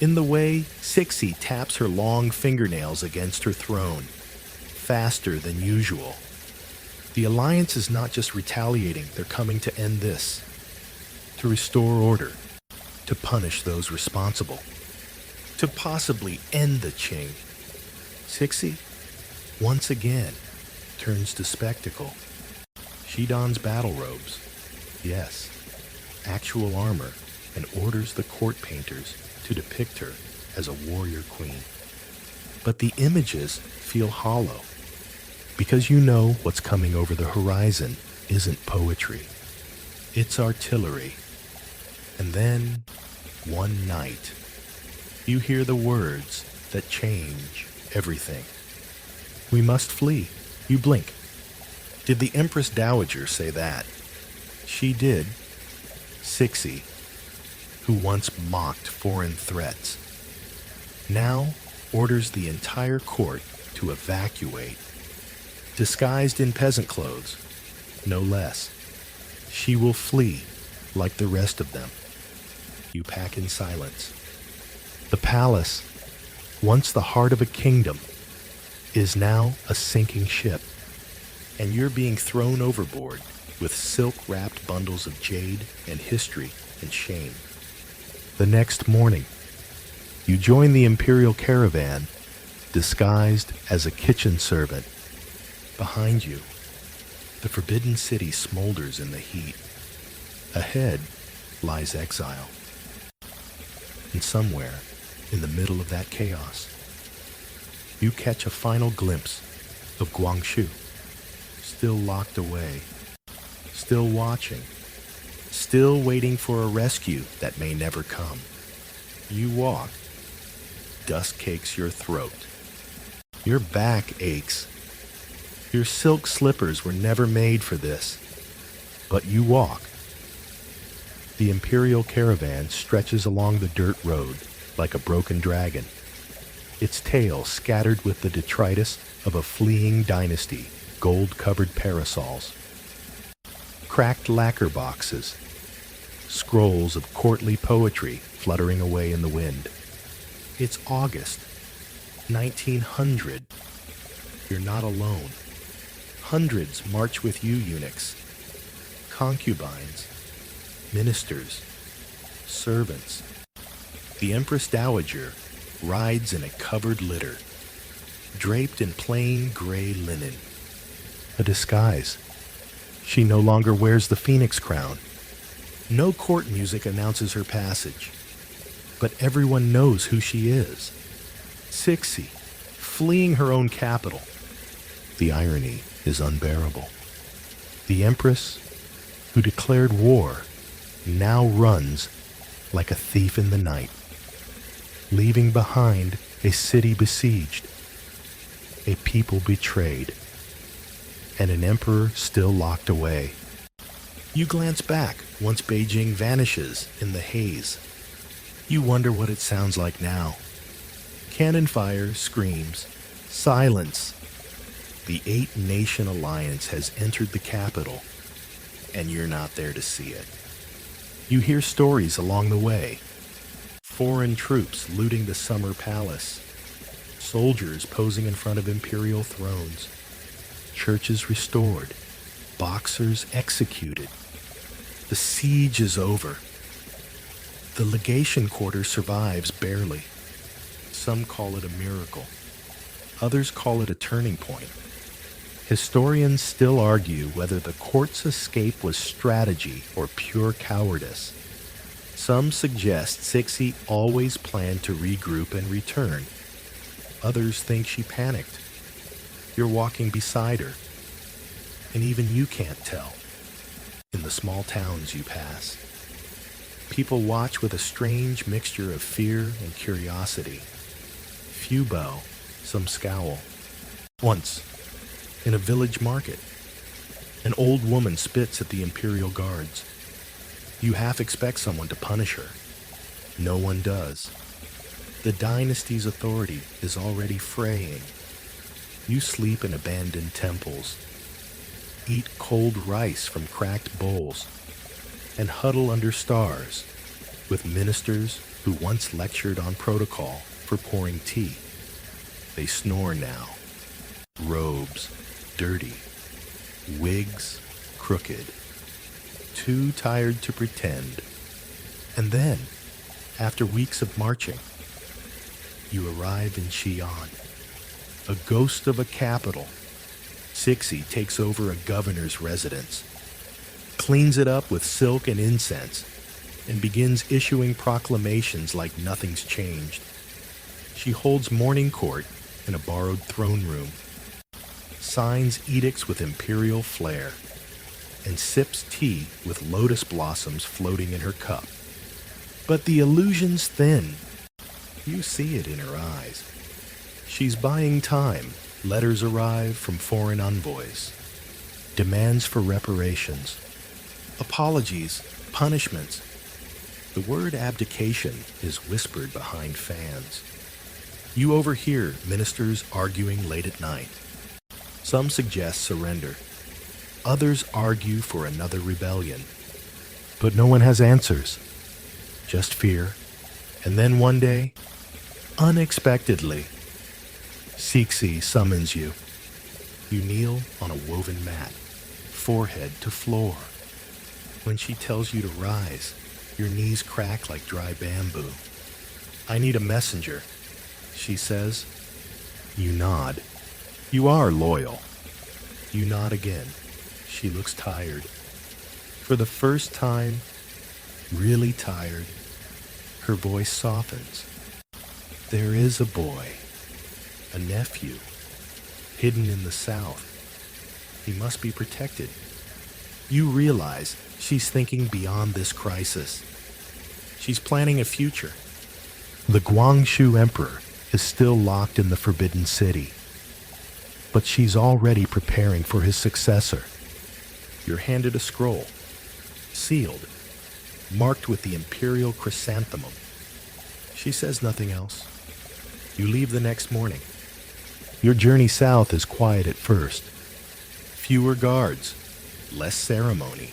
in the way Cixi taps her long fingernails against her throne, faster than usual. The Alliance is not just retaliating, they're coming to end this, to restore order, to punish those responsible, to possibly end the Qing. Cixi, once again, turns to spectacle. She dons battle robes, yes, actual armor, and orders the court painters to depict her as a warrior queen. But the images feel hollow, because you know what's coming over the horizon isn't poetry. It's artillery. And then, one night, you hear the words that change everything. We must flee. You blink. Did the Empress Dowager say that? She did. Cixi, who once mocked foreign threats, now orders the entire court to evacuate. Disguised in peasant clothes, no less. She will flee like the rest of them. You pack in silence. The palace, once the heart of a kingdom, is now a sinking ship, and you're being thrown overboard with silk-wrapped bundles of jade and history and shame. The next morning, you join the Imperial caravan, disguised as a kitchen servant. Behind you, the Forbidden City smolders in the heat. Ahead lies exile. And somewhere, in the middle of that chaos, you catch a final glimpse of Guangxu, still locked away, still watching, still waiting for a rescue that may never come. You walk. Dust cakes your throat. Your back aches. Your silk slippers were never made for this. But you walk. The Imperial caravan stretches along the dirt road like a broken dragon, its tail scattered with the detritus of a fleeing dynasty, gold-covered parasols, cracked lacquer boxes, scrolls of courtly poetry fluttering away in the wind. It's August, 1900. You're not alone. Hundreds march with you, eunuchs, concubines, ministers, servants. The Empress Dowager rides in a covered litter, draped in plain gray linen. A disguise. She no longer wears the phoenix crown. No court music announces her passage, but everyone knows who she is. Cixi, fleeing her own capital. The irony is unbearable. The Empress, who declared war, now runs like a thief in the night, leaving behind a city besieged, a people betrayed, and an emperor still locked away. You glance back once Beijing vanishes in the haze. You wonder what it sounds like now. Cannon fire, screams, silence. The Eight-Nation Alliance has entered the capital, and you're not there to see it. You hear stories along the way. Foreign troops looting the summer palace. Soldiers posing in front of imperial thrones. Churches restored. Boxers executed. The siege is over. The legation quarter survives barely. Some call it a miracle. Others call it a turning point. Historians still argue whether the court's escape was strategy or pure cowardice. Some suggest Sixie always planned to regroup and return. Others think she panicked. You're walking beside her, and even you can't tell. In the small towns you pass, people watch with a strange mixture of fear and curiosity. Few bow, some scowl. Once, in a village market, an old woman spits at the Imperial guards. You half expect someone to punish her. No one does. The dynasty's authority is already fraying. You sleep in abandoned temples, eat cold rice from cracked bowls, and huddle under stars with ministers who once lectured on protocol for pouring tea. They snore now. Robes dirty, wigs crooked, too tired to pretend. And then, after weeks of marching, you arrive in Xi'an, a ghost of a capital. Sixie takes over a governor's residence, cleans it up with silk and incense, and begins issuing proclamations like nothing's changed. She holds morning court in a borrowed throne room, signs edicts with imperial flair, and sips tea with lotus blossoms floating in her cup. But the illusion's thin. You see it in her eyes. She's buying time. Letters arrive from foreign envoys. Demands for reparations. Apologies. Punishments. The word abdication is whispered behind fans. You overhear ministers arguing late at night. Some suggest surrender. Others argue for another rebellion. But no one has answers. Just fear. And then one day, unexpectedly, Sixie summons you. You kneel on a woven mat, forehead to floor. When she tells you to rise, your knees crack like dry bamboo. I need a messenger, she says. You nod. You are loyal. You nod again. She looks tired. For the first time, really tired, her voice softens. There is a boy, a nephew, hidden in the south. He must be protected. You realize she's thinking beyond this crisis. She's planning a future. The Guangxu Emperor is still locked in the Forbidden City, but she's already preparing for his successor. You're handed a scroll, sealed, marked with the Imperial chrysanthemum. She says nothing else. You leave the next morning. Your journey south is quiet at first. Fewer guards, less ceremony.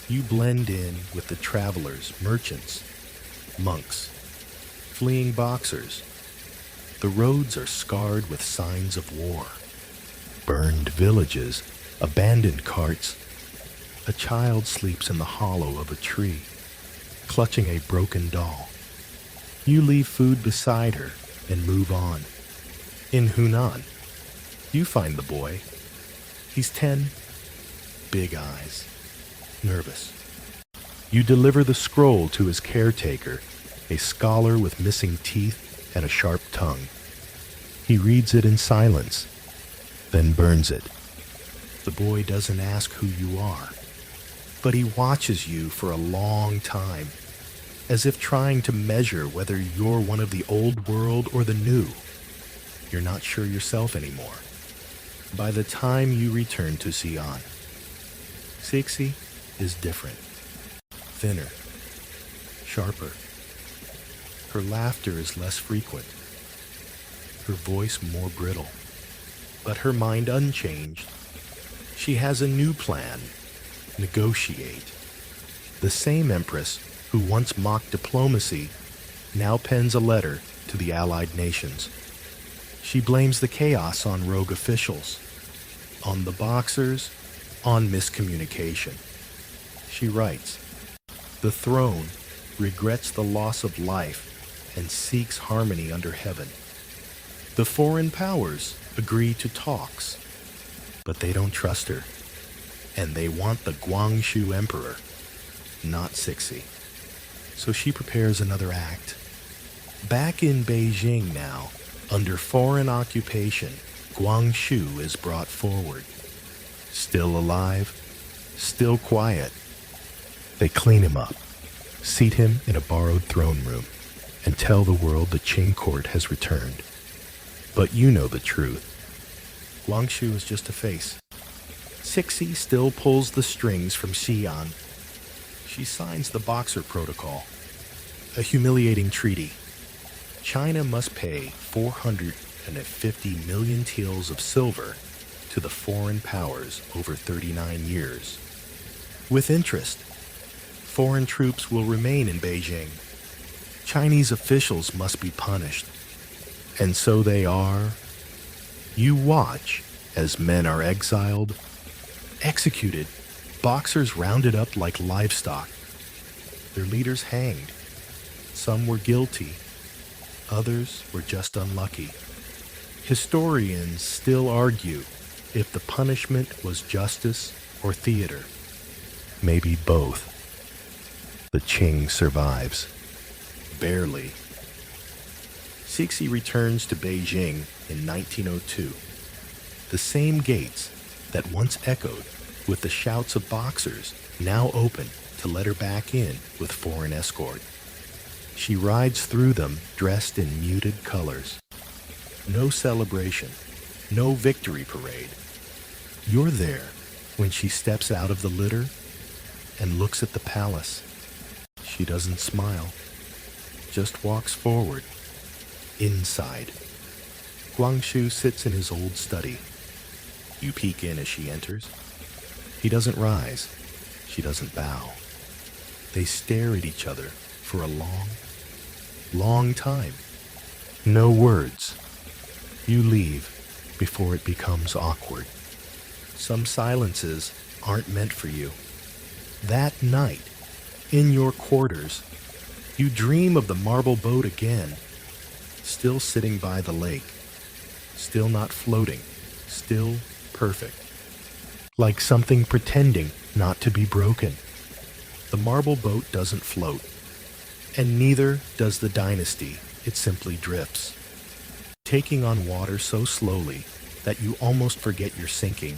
You blend in with the travelers, merchants, monks, fleeing boxers. The roads are scarred with signs of war. Burned villages, abandoned carts. A child sleeps in the hollow of a tree, clutching a broken doll. You leave food beside her and move on. In Hunan, you find the boy. He's 10, big eyes, nervous. You deliver the scroll to his caretaker, a scholar with missing teeth and a sharp tongue. He reads it in silence, then burns it. The boy doesn't ask who you are, but he watches you for a long time, as if trying to measure whether you're one of the old world or the new. You're not sure yourself anymore. By the time you return to Xi'an, Sixie is different, thinner, sharper. Her laughter is less frequent, her voice more brittle, but her mind unchanged. She has a new plan: negotiate. The same empress who once mocked diplomacy now pens a letter to the allied nations. She blames the chaos on rogue officials, on the boxers, on miscommunication. She writes, "The throne, regrets the loss of life, and seeks harmony under heaven. The foreign powers agree to talks, but they don't trust her, and they want the Guangxu emperor, not Cixi. So she prepares another act. Back in Beijing now, under foreign occupation, Guangxu is brought forward. Still alive, still quiet. They clean him up, seat him in a borrowed throne room, and tell the world the Qing court has returned. But you know the truth. Guangxu is just a face. Cixi still pulls the strings from Xi'an. She signs the Boxer Protocol, a humiliating treaty. China must pay 450 million taels of silver to the foreign powers over 39 years. With interest, foreign troops will remain in Beijing. Chinese officials must be punished. And so they are. You watch as men are exiled, executed, boxers rounded up like livestock, their leaders hanged. Some were guilty, others were just unlucky. Historians still argue if the punishment was justice or theater. Maybe both. The Qing survives. Barely. Cixi returns to Beijing in 1902. The same gates that once echoed with the shouts of boxers now open to let her back in with foreign escort. She rides through them dressed in muted colors. No celebration, no victory parade. You're there when she steps out of the litter and looks at the palace. She doesn't smile, just walks forward. Inside, Guangxu sits in his old study. You peek in as she enters. He doesn't rise. She doesn't bow. They stare at each other for a long, long time. No words. You leave before it becomes awkward. Some silences aren't meant for you. That night, in your quarters, you dream of the marble boat again, still sitting by the lake, still not floating, still perfect, like something pretending not to be broken. The marble boat doesn't float, and neither does the dynasty. It simply drifts, taking on water so slowly that you almost forget you're sinking.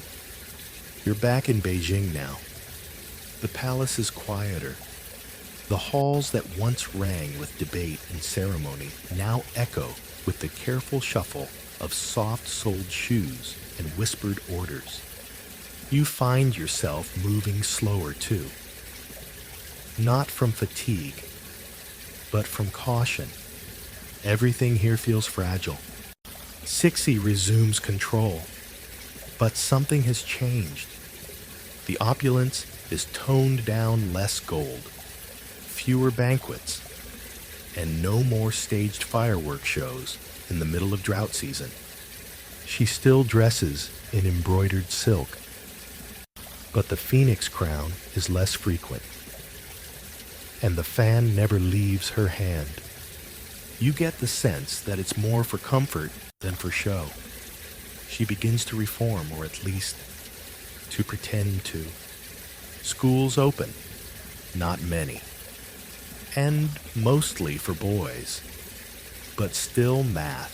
You're back in Beijing now. The palace is quieter. The halls that once rang with debate and ceremony now echo with the careful shuffle of soft-soled shoes and whispered orders. You find yourself moving slower too. Not from fatigue, but from caution. Everything here feels fragile. Cixi resumes control, but something has changed. The opulence is toned down, less gold, fewer banquets, and no more staged fireworks shows in the middle of drought season. She still dresses in embroidered silk, but the phoenix crown is less frequent, and the fan never leaves her hand. You get the sense that it's more for comfort than for show. She begins to reform, or at least to pretend to. Schools open, not many, and mostly for boys, but still math,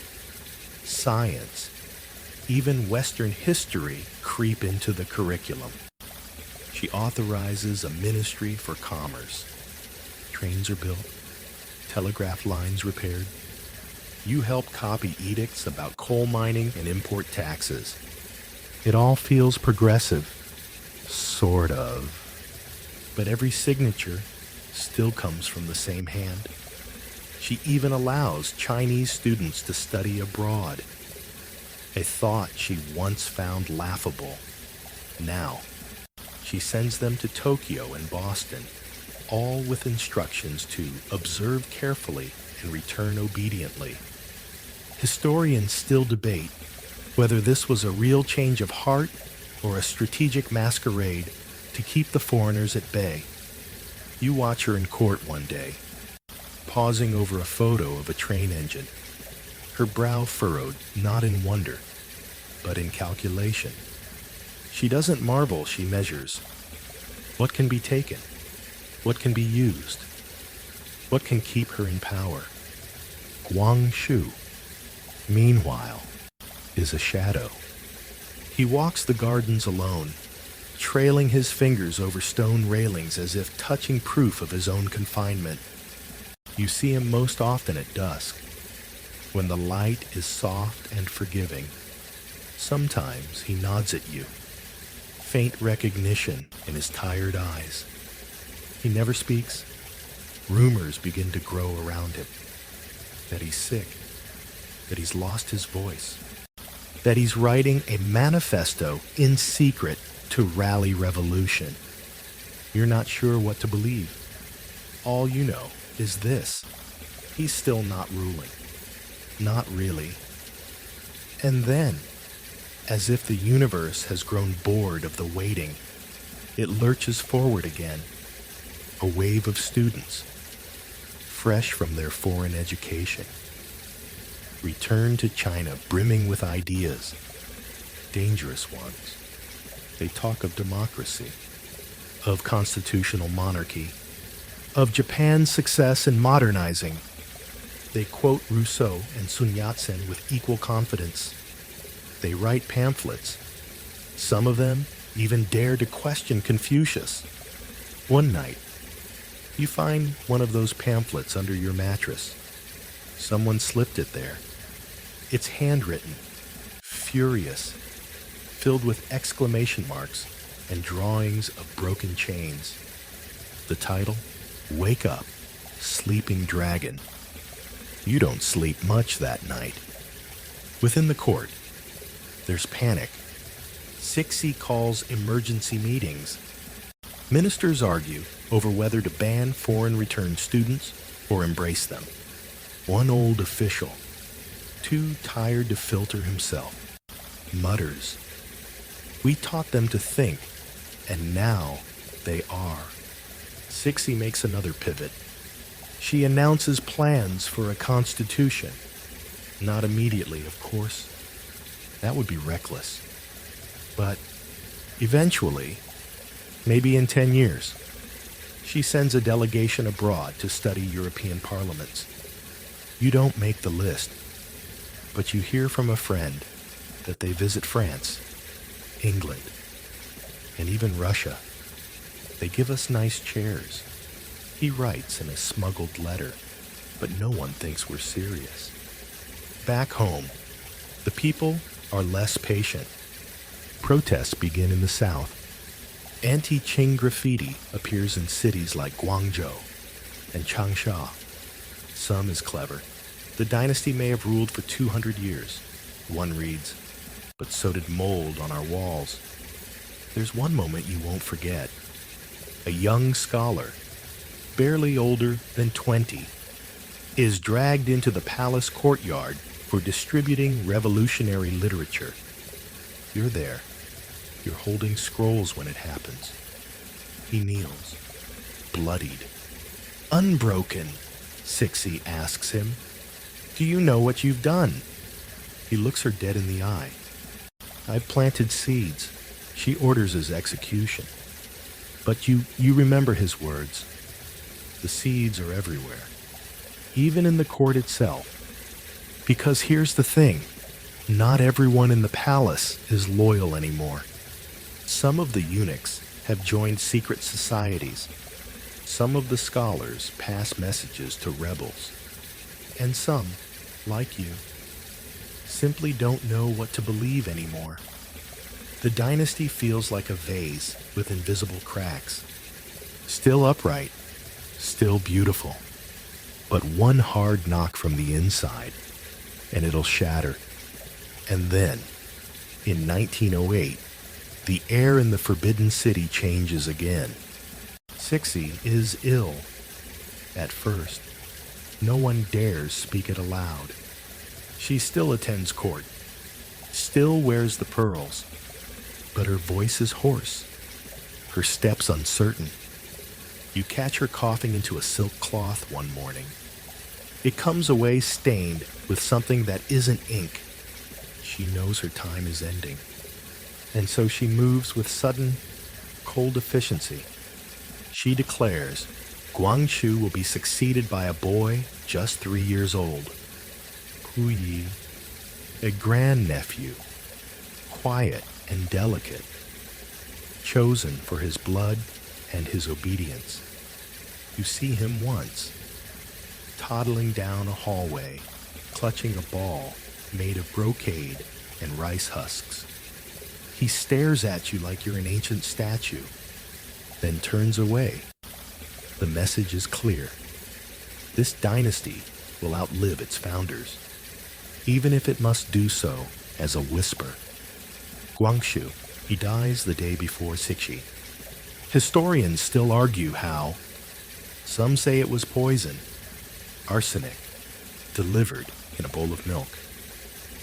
science, even Western history creep into the curriculum. She authorizes a ministry for commerce. Trains are built, telegraph lines repaired. You help copy edicts about coal mining and import taxes. It all feels progressive, sort of. But every signature still comes from the same hand. She even allows Chinese students to study abroad, a thought she once found laughable. Now, she sends them to Tokyo and Boston, all with instructions to observe carefully and return obediently. Historians still debate whether this was a real change of heart or a strategic masquerade to keep the foreigners at bay. You watch her in court one day, pausing over a photo of a train engine, her brow furrowed not in wonder, but in calculation. She doesn't marvel, she measures. What can be taken? What can be used? What can keep her in power? Guangxu, meanwhile, is a shadow. He walks the gardens alone, trailing his fingers over stone railings as if touching proof of his own confinement. You see him most often at dusk, when the light is soft and forgiving. Sometimes he nods at you, faint recognition in his tired eyes. He never speaks. Rumors begin to grow around him, that he's sick, that he's lost his voice, that he's writing a manifesto in secret to rally revolution. You're not sure what to believe. All you know is this: he's still not ruling. Not really. And then, as if the universe has grown bored of the waiting, it lurches forward again. A wave of students, fresh from their foreign education, return to China brimming with ideas, dangerous ones. They talk of democracy, of constitutional monarchy, of Japan's success in modernizing. They quote Rousseau and Sun Yat-sen with equal confidence. They write pamphlets. Some of them even dare to question Confucius. One night, you find one of those pamphlets under your mattress. Someone slipped it there. It's handwritten, furious, filled with exclamation marks and drawings of broken chains. The title, Wake Up, Sleeping Dragon. You don't sleep much that night. Within the court, there's panic. Sixi calls emergency meetings. Ministers argue over whether to ban foreign returned students or embrace them. One old official, too tired to filter himself, mutters, "We taught them to think, and now they are." Sixi makes another pivot. She announces plans for a constitution. Not immediately, of course. That would be reckless. But eventually, maybe in 10 years, she sends a delegation abroad to study European parliaments. You don't make the list, but you hear from a friend that they visit France, England, and even Russia. They give us nice chairs. He writes in a smuggled letter, but no one thinks we're serious. Back home, the people are less patient. Protests begin in the south. Anti-Qing graffiti appears in cities like Guangzhou and Changsha. Some is clever. The dynasty may have ruled for 200 years. One reads, but so did mold on our walls. There's one moment you won't forget. A young scholar, barely older than 20, is dragged into the palace courtyard for distributing revolutionary literature. You're there. You're holding scrolls when it happens. He kneels, bloodied. Unbroken, Sixi asks him. Do you know what you've done? He looks her dead in the eye. I've planted seeds. She orders his execution. But you remember his words. The seeds are everywhere, even in the court itself. Because here's the thing, not everyone in the palace is loyal anymore. Some of the eunuchs have joined secret societies. Some of the scholars pass messages to rebels. And some, like you, simply don't know what to believe anymore. The dynasty feels like a vase with invisible cracks. Still upright, still beautiful. But one hard knock from the inside, and it'll shatter. And then, in 1908, the air in the Forbidden City changes again. Sixi is ill. At first, no one dares speak it aloud. She still attends court, still wears the pearls, but her voice is hoarse, her steps uncertain. You catch her coughing into a silk cloth one morning, It comes away stained with something that isn't ink. She knows her time is ending, and so she moves with sudden, cold efficiency. She declares Guangxu will be succeeded by a boy just 3 years old, Puyi, a grandnephew, quiet and delicate, chosen for his blood and his obedience. You see him once, toddling down a hallway, clutching a ball made of brocade and rice husks. He stares at you like you're an ancient statue, then turns away. The message is clear. This dynasty will outlive its founders, even if it must do so as a whisper. Guangxu, he dies the day before Cixi. Historians still argue how. Some say it was poison, arsenic, delivered in a bowl of milk.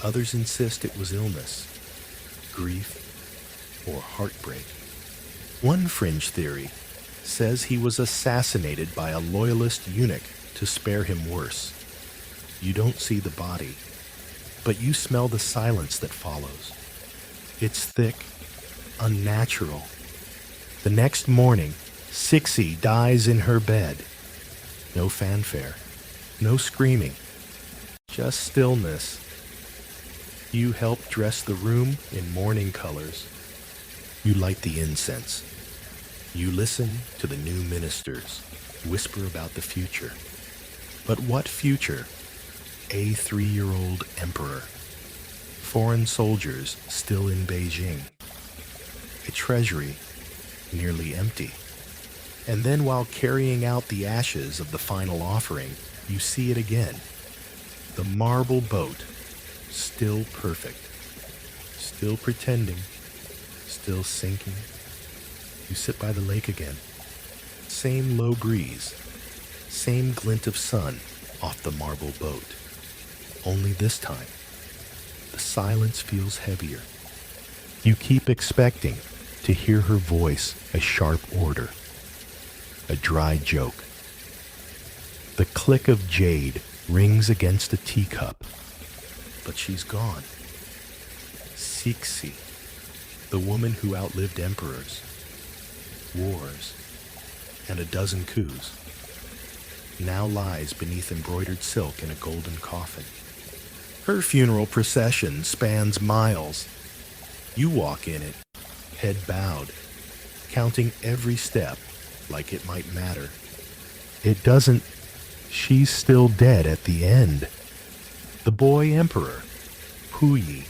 Others insist it was illness, grief, or heartbreak. One fringe theory says he was assassinated by a loyalist eunuch to spare him worse. You don't see the body, but you smell the silence that follows. It's thick, unnatural. The next morning, Cixi dies in her bed. No fanfare, no screaming, just stillness. You help dress the room in mourning colors. You light the incense. You listen to the new ministers whisper about the future. But what future? A 3-year-old emperor. Foreign soldiers still in Beijing. A treasury nearly empty. And then while carrying out the ashes of the final offering, you see it again. The marble boat, still perfect, still pretending, still sinking. You sit by the lake again. Same low breeze, same glint of sun off the marble boat. Only this time, the silence feels heavier. You keep expecting to hear her voice a sharp order, a dry joke. The click of jade rings against a teacup, but she's gone. Cixi, the woman who outlived emperors, wars, and a dozen coups, now lies beneath embroidered silk in a golden coffin. Her funeral procession spans miles. You walk in it, head bowed, counting every step like it might matter. It doesn't. She's still dead at the end. The boy emperor, Puyi,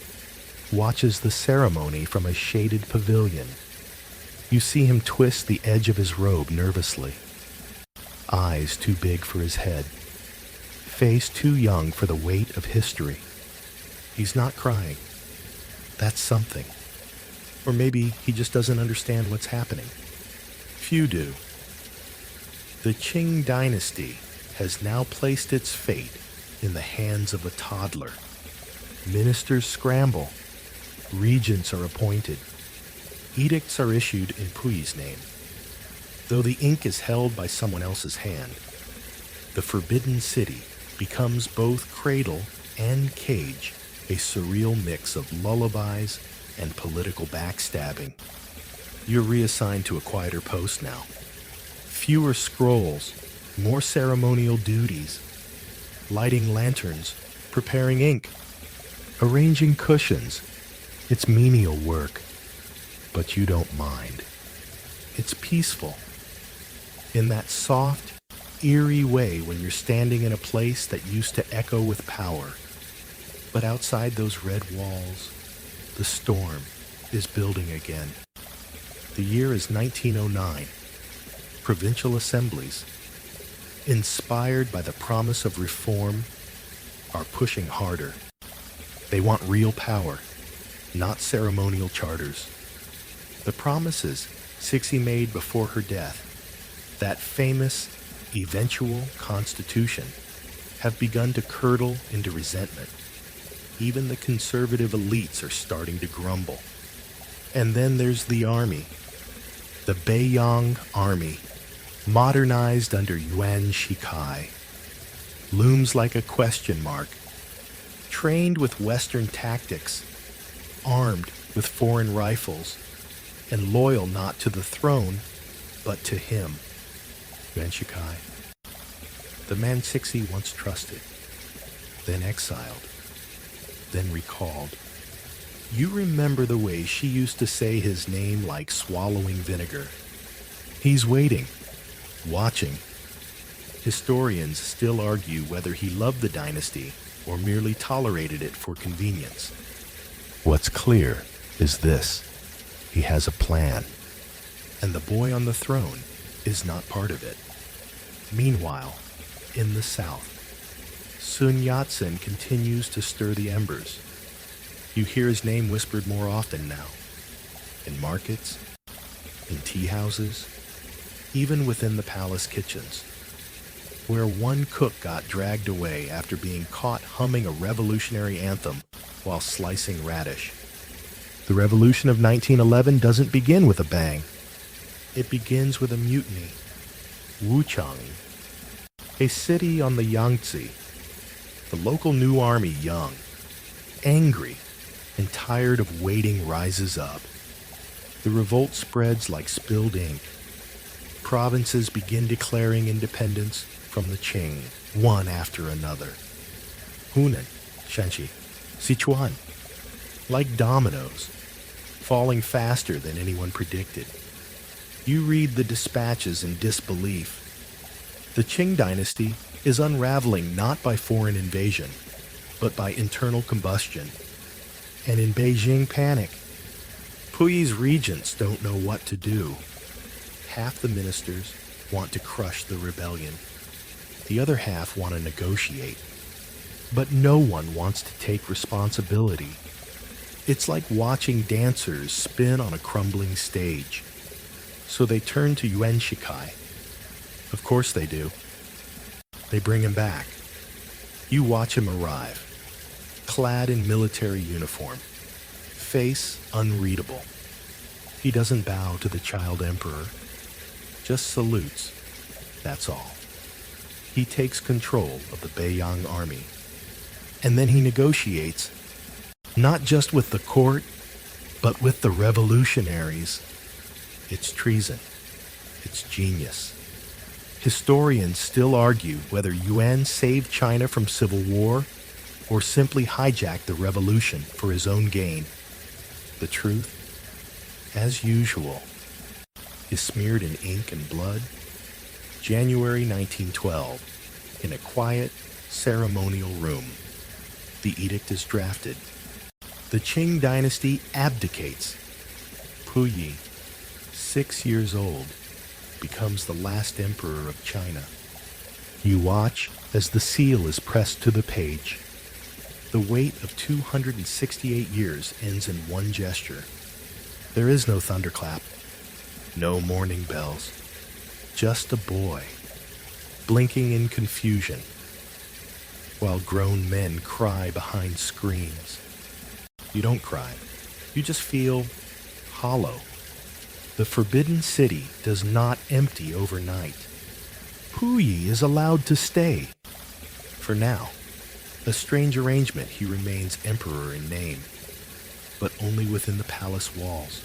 watches the ceremony from a shaded pavilion. You see him twist the edge of his robe nervously. Eyes too big for his head. Face too young for the weight of history. He's not crying. That's something. Or maybe he just doesn't understand what's happening. Few do. The Qing dynasty has now placed its fate in the hands of a toddler. Ministers scramble. Regents are appointed. Edicts are issued in Puyi's name. Though the ink is held by someone else's hand, the Forbidden City becomes both cradle and cage, a surreal mix of lullabies and political backstabbing. You're reassigned to a quieter post now. Fewer scrolls, more ceremonial duties. Lighting lanterns, preparing ink, arranging cushions. It's menial work, but you don't mind. It's peaceful. In that soft, eerie way when you're standing in a place that used to echo with power. But outside those red walls, the storm is building again. The year is 1909. Provincial assemblies, inspired by the promise of reform, are pushing harder. They want real power, not ceremonial charters. The promises Cixi made before her death, that famous eventual constitution, have begun to curdle into resentment. Even the conservative elites are starting to grumble. And then there's the army, the Beiyang army, modernized under Yuan Shikai. looms like a question mark. Trained with Western tactics, armed with foreign rifles, and loyal not to the throne, but to him, Yuan Shikai, the man Cixi once trusted, then exiled, then recalled. You remember the way she used to say his name like swallowing vinegar. He's waiting, watching. Historians still argue whether he loved the dynasty or merely tolerated it for convenience. What's clear is this: he has a plan, and the boy on the throne is not part of it. Meanwhile, in the south, Sun Yat-sen continues to stir the embers. You hear his name whispered more often now, in markets, in tea houses, even within the palace kitchens, where one cook got dragged away after being caught humming a revolutionary anthem while slicing radish. The revolution of 1911 doesn't begin with a bang. It begins with a mutiny. Wuchang, a city on the Yangtze. The local new army, young, angry, and tired of waiting, rises up. The revolt spreads like spilled ink. Provinces begin declaring independence from the Qing, one after another. Hunan, Shanxi, Sichuan, like dominoes, falling faster than anyone predicted. You read the dispatches in disbelief. The Qing dynasty is unraveling not by foreign invasion, but by internal combustion. And in Beijing, panic. Puyi's regents don't know what to do. Half the ministers want to crush the rebellion. The other half want to negotiate. But no one wants to take responsibility. It's like watching dancers spin on a crumbling stage. So they turn to Yuan Shikai. Of course they do. They bring him back. You watch him arrive, clad in military uniform, face unreadable. He doesn't bow to the child emperor, just salutes, that's all. He takes control of the Beiyang army, and then he negotiates, not just with the court, but with the revolutionaries. It's treason. It's genius. Historians still argue whether Yuan saved China from civil war or simply hijacked the revolution for his own gain. The truth, as usual, is smeared in ink and blood. January 1912, in a quiet, ceremonial room. The edict is drafted. The Qing dynasty abdicates. Puyi, 6 years old, becomes the last emperor of China. You watch as the seal is pressed to the page. The weight of 268 years ends in one gesture. There is no thunderclap, no morning bells, just a boy, blinking in confusion, while grown men cry behind screens. You don't cry, you just feel hollow. The Forbidden City does not empty overnight. Puyi is allowed to stay. For now, a strange arrangement, he remains emperor in name, but only within the palace walls.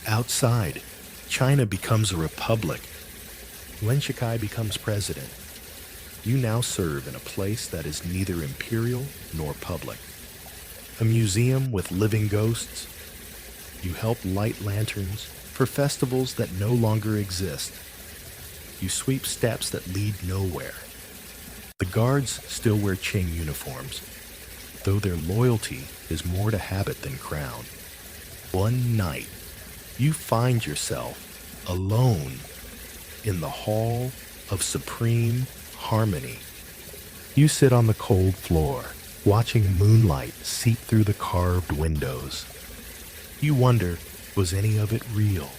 Outside, China becomes a republic. Yuan Shikai becomes president. You now serve in a place that is neither imperial nor public. A museum with living ghosts. You help light lanterns for festivals that no longer exist. You sweep steps that lead nowhere. The guards still wear Qing uniforms, though their loyalty is more to habit than crown. One night, you find yourself alone in the Hall of Supreme Harmony. You sit on the cold floor, watching moonlight seep through the carved windows. You wonder, was any of it real?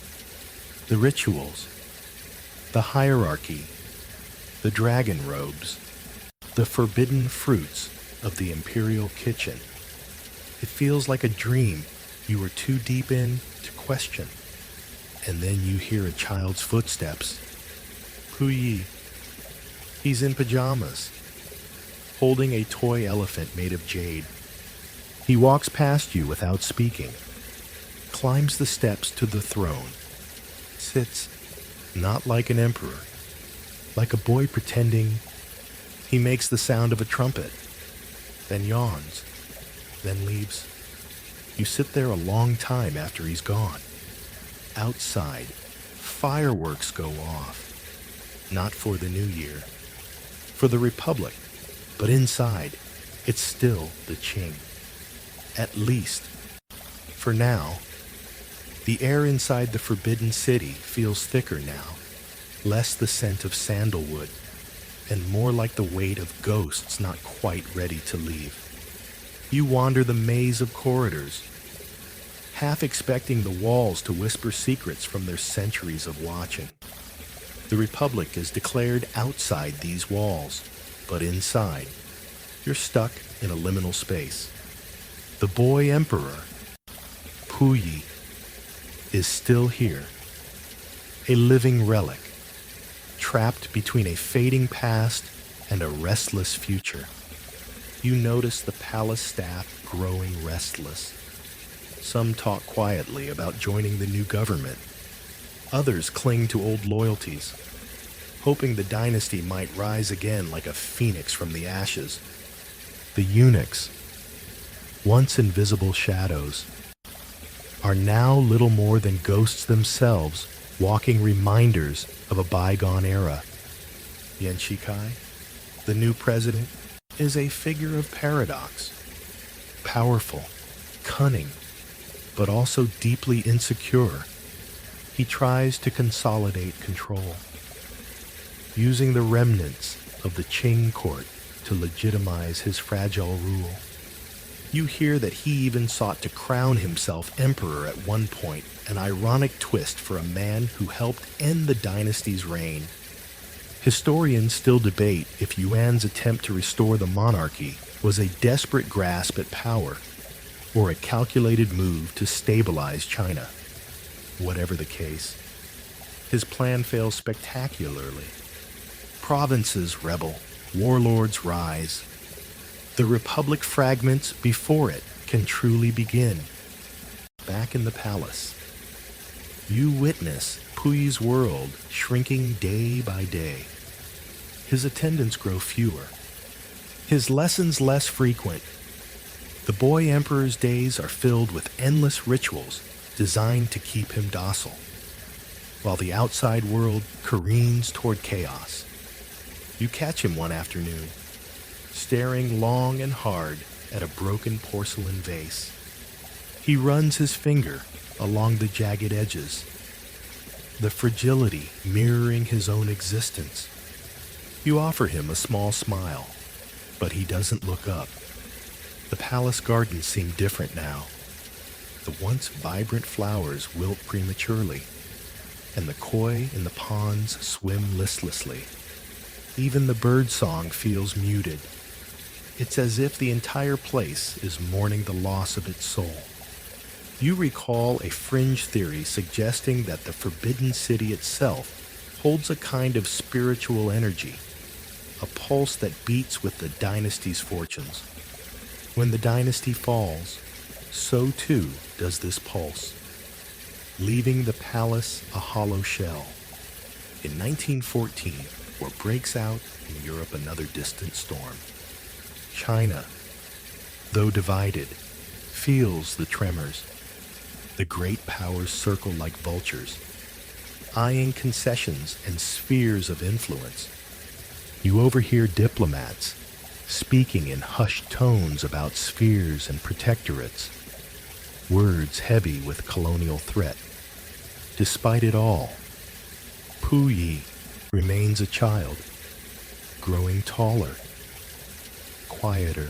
The rituals, the hierarchy, the dragon robes, the forbidden fruits of the Imperial kitchen. It feels like a dream you were too deep in to question. And then you hear a child's footsteps. Puyi. He's in pajamas, holding a toy elephant made of jade. He walks past you without speaking, climbs the steps to the throne, sits, not like an emperor, like a boy pretending. He makes the sound of a trumpet, then yawns, then leaves. You sit there a long time after he's gone. Outside, fireworks go off. Not for the New Year, for the Republic, but inside, it's still the Qing. At least, for now. The air inside the Forbidden City feels thicker now, less the scent of sandalwood, and more like the weight of ghosts not quite ready to leave. You wander the maze of corridors, half expecting the walls to whisper secrets from their centuries of watching. The Republic is declared outside these walls, but inside, you're stuck in a liminal space. The boy emperor, Puyi, is still here, a living relic, trapped between a fading past and a restless future. You notice the palace staff growing restless. Some talk quietly about joining the new government. Others cling to old loyalties, hoping the dynasty might rise again like a phoenix from the ashes. The eunuchs, once invisible shadows, are now little more than ghosts themselves, walking reminders of a bygone era. Yan Shikai, the new president, is a figure of paradox. Powerful, cunning, but also deeply insecure. He tries to consolidate control, using the remnants of the Qing court to legitimize his fragile rule. You hear that he even sought to crown himself emperor at one point, an ironic twist for a man who helped end the dynasty's reign. Historians still debate if Yuan's attempt to restore the monarchy was a desperate grasp at power or a calculated move to stabilize China. Whatever the case, his plan fails spectacularly. Provinces rebel, warlords rise. The Republic fragments before it can truly begin. Back in the palace, you witness Puyi's world shrinking day by day. His attendants grow fewer, his lessons less frequent. The boy emperor's days are filled with endless rituals designed to keep him docile, while the outside world careens toward chaos. You catch him one afternoon, staring long and hard at a broken porcelain vase. He runs his finger along the jagged edges, the fragility mirroring his own existence. You offer him a small smile, but he doesn't look up. The palace gardens seem different now. The once vibrant flowers wilt prematurely, and the koi in the ponds swim listlessly. Even the birdsong feels muted. It's as if the entire place is mourning the loss of its soul. You recall a fringe theory suggesting that the Forbidden City itself holds a kind of spiritual energy, a pulse that beats with the dynasty's fortunes. When the dynasty falls, so too does this pulse, leaving the palace a hollow shell. In 1914, war breaks out in Europe another distant storm. China, though divided, feels the tremors. The great powers circle like vultures, eyeing concessions and spheres of influence. You overhear diplomats speaking in hushed tones about spheres and protectorates, words heavy with colonial threat. Despite it all, Puyi remains a child, growing taller, quieter,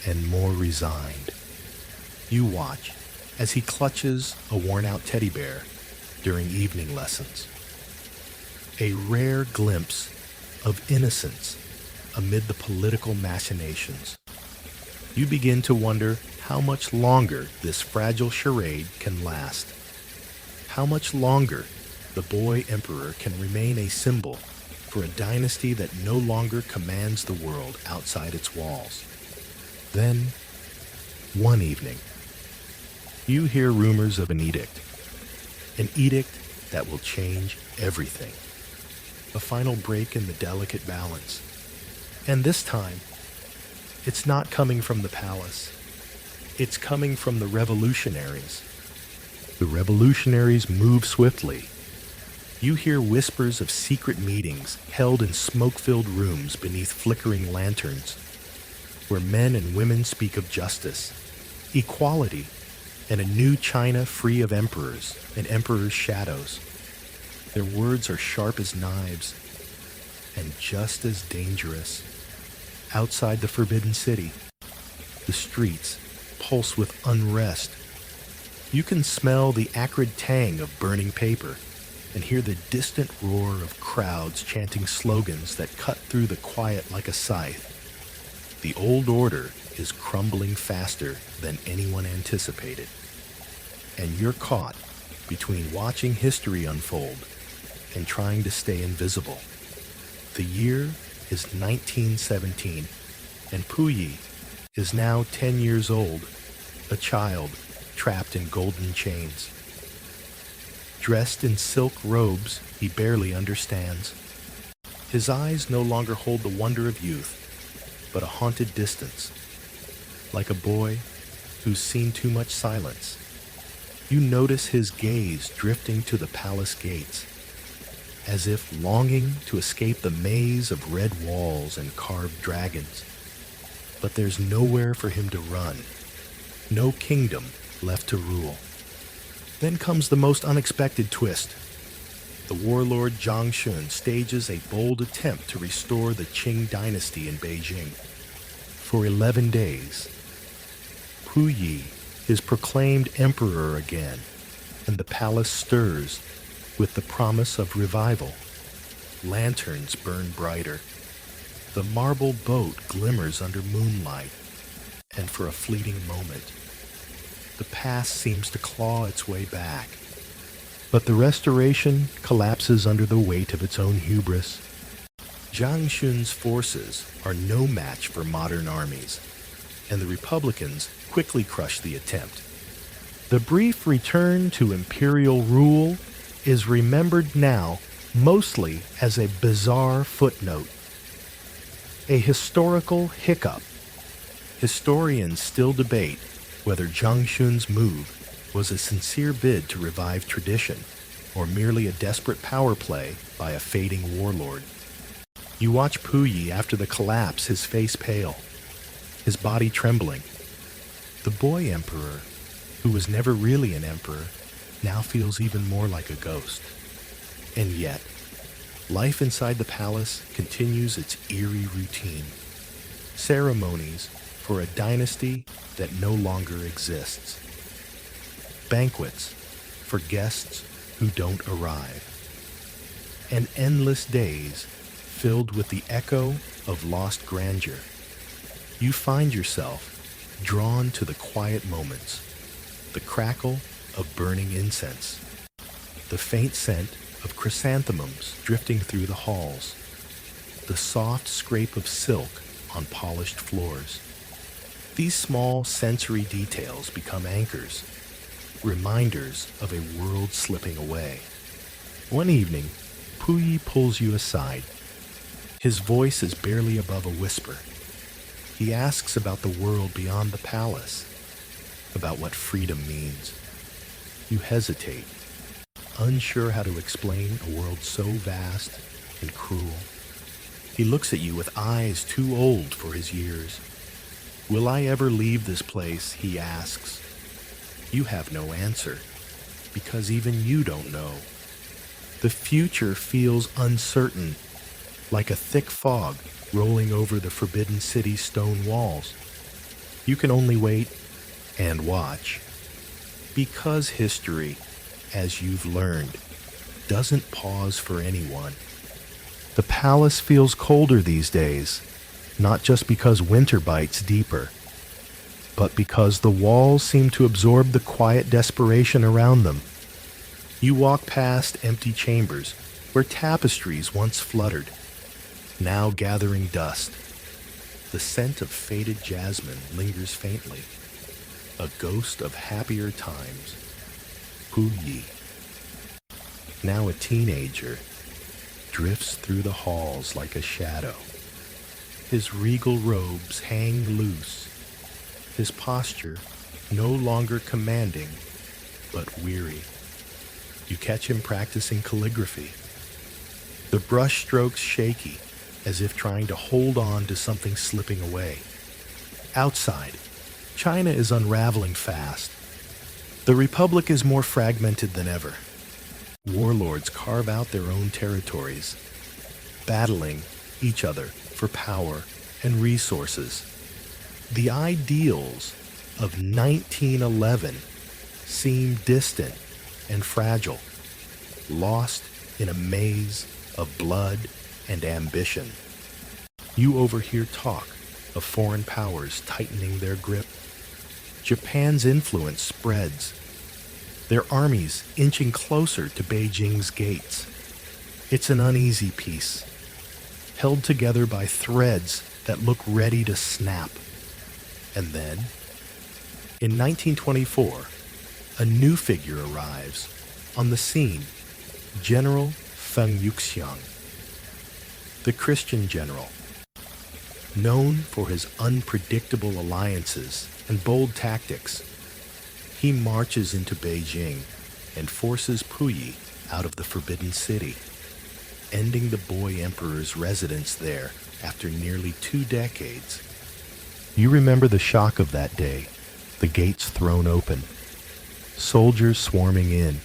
and more resigned. You watch as he clutches a worn-out teddy bear during evening lessons. A rare glimpse of innocence amid the political machinations. You begin to wonder how much longer this fragile charade can last. How much longer the boy emperor can remain a symbol for a dynasty that no longer commands the world outside its walls. Then, one evening, you hear rumors of an edict that will change everything. A final break in the delicate balance. And this time, it's not coming from the palace. It's coming from the revolutionaries. The revolutionaries move swiftly. You hear whispers of secret meetings held in smoke-filled rooms beneath flickering lanterns, where men and women speak of justice, equality, and a new China free of emperors and emperors' shadows. Their words are sharp as knives and just as dangerous. Outside the Forbidden City, the streets pulse with unrest. You can smell the acrid tang of burning paper and hear the distant roar of crowds chanting slogans that cut through the quiet like a scythe. The old order is crumbling faster than anyone anticipated. And you're caught between watching history unfold and trying to stay invisible. The year is 1917, and Puyi is now 10 years old, a child trapped in golden chains. Dressed in silk robes he barely understands, his eyes no longer hold the wonder of youth, but a haunted distance. Like a boy who's seen too much silence, you notice his gaze drifting to the palace gates, as if longing to escape the maze of red walls and carved dragons. But there's nowhere for him to run, no kingdom left to rule. Then comes the most unexpected twist. The warlord Zhang Xun stages a bold attempt to restore the Qing dynasty in Beijing. For 11 days, Puyi is proclaimed emperor again, and the palace stirs with the promise of revival. Lanterns burn brighter. The marble boat glimmers under moonlight, and for a fleeting moment, the past seems to claw its way back. But the restoration collapses under the weight of its own hubris. Zhang Xun's forces are no match for modern armies, and the Republicans quickly crush the attempt. The brief return to imperial rule is remembered now mostly as a bizarre footnote, a historical hiccup. Historians still debate whether Zhang Xun's move was a sincere bid to revive tradition or merely a desperate power play by a fading warlord. You watch Puyi after the collapse, his face pale, his body trembling. The boy emperor, who was never really an emperor, now feels even more like a ghost. And yet, life inside the palace continues its eerie routine. Ceremonies for a dynasty that no longer exists. Banquets for guests who don't arrive. And endless days filled with the echo of lost grandeur. You find yourself drawn to the quiet moments, the crackle of burning incense, the faint scent of chrysanthemums drifting through the halls, the soft scrape of silk on polished floors. These small sensory details become anchors, reminders of a world slipping away. One evening, Puyi pulls you aside. His voice is barely above a whisper. He asks about the world beyond the palace, about what freedom means. You hesitate, unsure how to explain a world so vast and cruel. He looks at you with eyes too old for his years. Will I ever leave this place, he asks. You have no answer, because even you don't know. The future feels uncertain, like a thick fog rolling over the Forbidden City's stone walls. You can only wait and watch, because history, as you've learned, doesn't pause for anyone. The palace feels colder these days, not just because winter bites deeper, but because the walls seem to absorb the quiet desperation around them. You walk past empty chambers where tapestries once fluttered, now gathering dust. The scent of faded jasmine lingers faintly, a ghost of happier times. Pu Yi, now a teenager, drifts through the halls like a shadow. His regal robes hang loose, his posture no longer commanding, but weary. You catch him practicing calligraphy, the brush strokes shaky, as if trying to hold on to something slipping away. Outside, China is unraveling fast. The Republic is more fragmented than ever. Warlords carve out their own territories, battling each other for power and resources. The ideals of 1911 seem distant and fragile, lost in a maze of blood and ambition. You overhear talk of foreign powers tightening their grip. Japan's influence spreads, their armies inching closer to Beijing's gates. It's an uneasy peace, held together by threads that look ready to snap. And then, in 1924, a new figure arrives on the scene, General Feng Yuxiang, the Christian general. Known for his unpredictable alliances and bold tactics, he marches into Beijing and forces Pu Yi out of the Forbidden City, ending the boy emperor's residence there after nearly 2 decades. You remember the shock of that day, the gates thrown open, soldiers swarming in,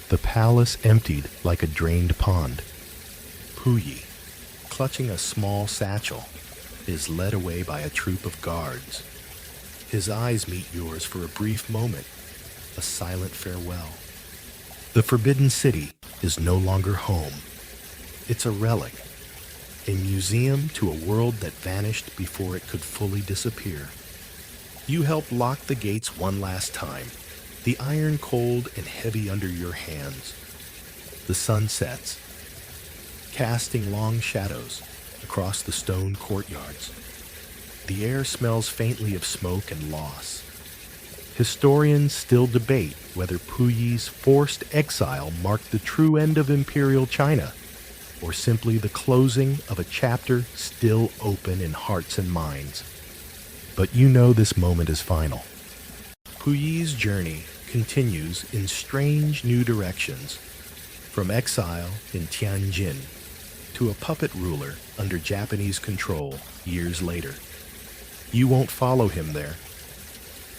the palace emptied like a drained pond. Pu Yi, clutching a small satchel, is led away by a troop of guards. His eyes meet yours for a brief moment, a silent farewell. The Forbidden City is no longer home. It's a relic, a museum to a world that vanished before it could fully disappear. You help lock the gates one last time, the iron cold and heavy under your hands. The sun sets, casting long shadows across the stone courtyards. The air smells faintly of smoke and loss. Historians still debate whether Pu Yi's forced exile marked the true end of Imperial China, or simply the closing of a chapter still open in hearts and minds. But you know this moment is final. Pu Yi's journey continues in strange new directions, from exile in Tianjin to a puppet ruler under Japanese control years later. You won't follow him there,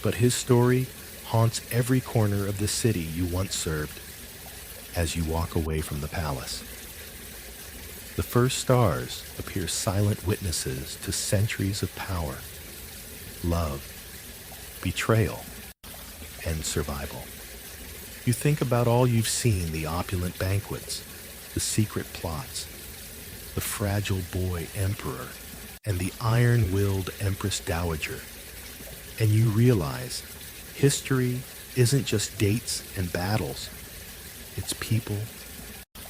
but his story haunts every corner of the city you once served as you walk away from the palace. The first stars appear silent witnesses to centuries of power, love, betrayal, and survival. You think about all you've seen, the opulent banquets, the secret plots, the fragile boy emperor, and the iron-willed empress dowager, and you realize history isn't just dates and battles. It's people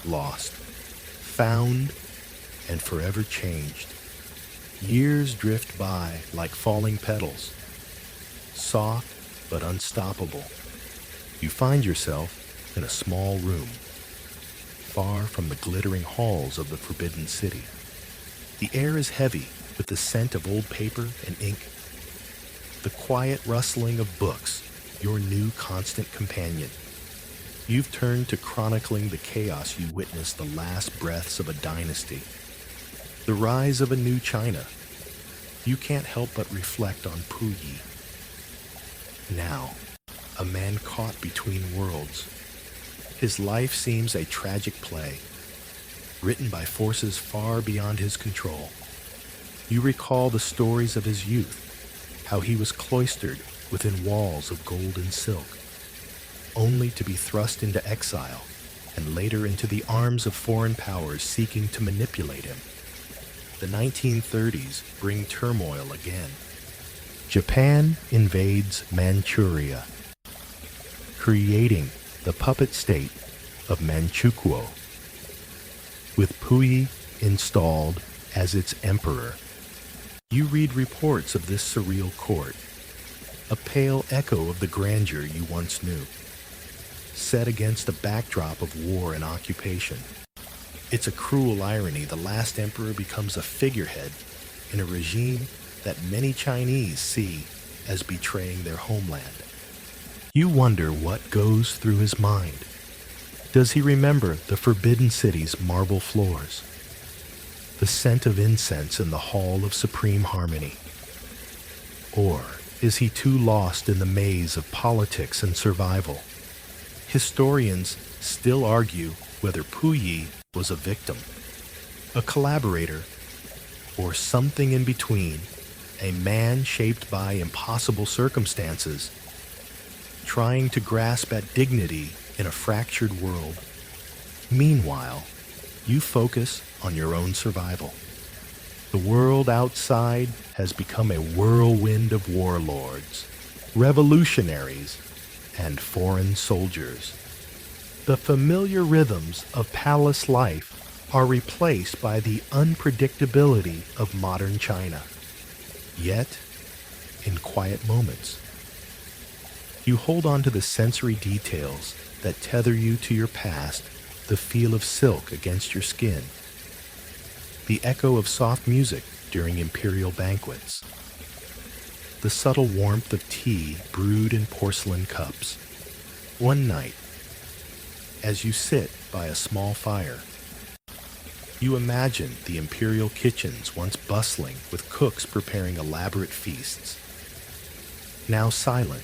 lost, found, and forever changed. Years drift by like falling petals, soft but unstoppable. You find yourself in a small room, far from the glittering halls of the Forbidden City. The air is heavy with the scent of old paper and ink. The quiet rustling of books, your new constant companion. You've turned to chronicling the chaos you witnessed, the last breaths of a dynasty, the rise of a new China. You can't help but reflect on Pu Yi. Now, a man caught between worlds. His life seems a tragic play, written by forces far beyond his control. You recall the stories of his youth, how he was cloistered within walls of gold and silk, only to be thrust into exile and later into the arms of foreign powers seeking to manipulate him. The 1930s bring turmoil again. Japan invades Manchuria, creating the puppet state of Manchukuo. With Pu Yi installed as its emperor. You read reports of this surreal court, a pale echo of the grandeur you once knew, set against a backdrop of war and occupation. It's a cruel irony the last emperor becomes a figurehead in a regime that many Chinese see as betraying their homeland. You wonder what goes through his mind. Does he remember the Forbidden City's marble floors, the scent of incense in the Hall of Supreme Harmony? Or is he too lost in the maze of politics and survival? Historians still argue whether Puyi was a victim, a collaborator, or something in between, a man shaped by impossible circumstances, trying to grasp at dignity in a fractured world. Meanwhile, you focus on your own survival. The world outside has become a whirlwind of warlords, revolutionaries, and foreign soldiers. The familiar rhythms of palace life are replaced by the unpredictability of modern China. Yet, in quiet moments, you hold on to the sensory details that tether you to your past, the feel of silk against your skin, the echo of soft music during imperial banquets, the subtle warmth of tea brewed in porcelain cups. One night, as you sit by a small fire, you imagine the imperial kitchens once bustling with cooks preparing elaborate feasts. Now silent,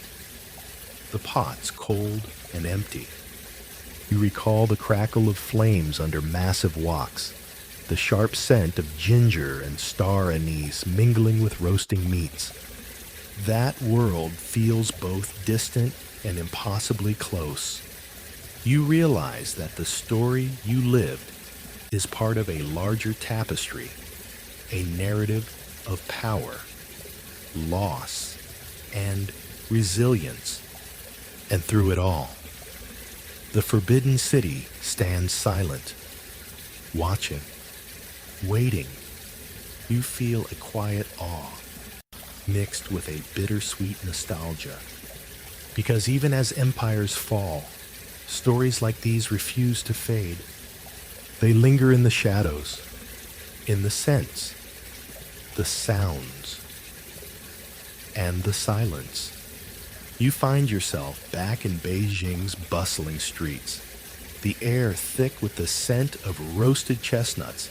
the pots cold and empty. You recall the crackle of flames under massive woks, the sharp scent of ginger and star anise mingling with roasting meats. That world feels both distant and impossibly close. You realize that the story you lived is part of a larger tapestry, a narrative of power, loss, and resilience. And through it all, the Forbidden City stands silent, watching, waiting. You feel a quiet awe, mixed with a bittersweet nostalgia. Because even as empires fall, stories like these refuse to fade. They linger in the shadows, in the scents, the sounds, and the silence. You find yourself back in Beijing's bustling streets, the air thick with the scent of roasted chestnuts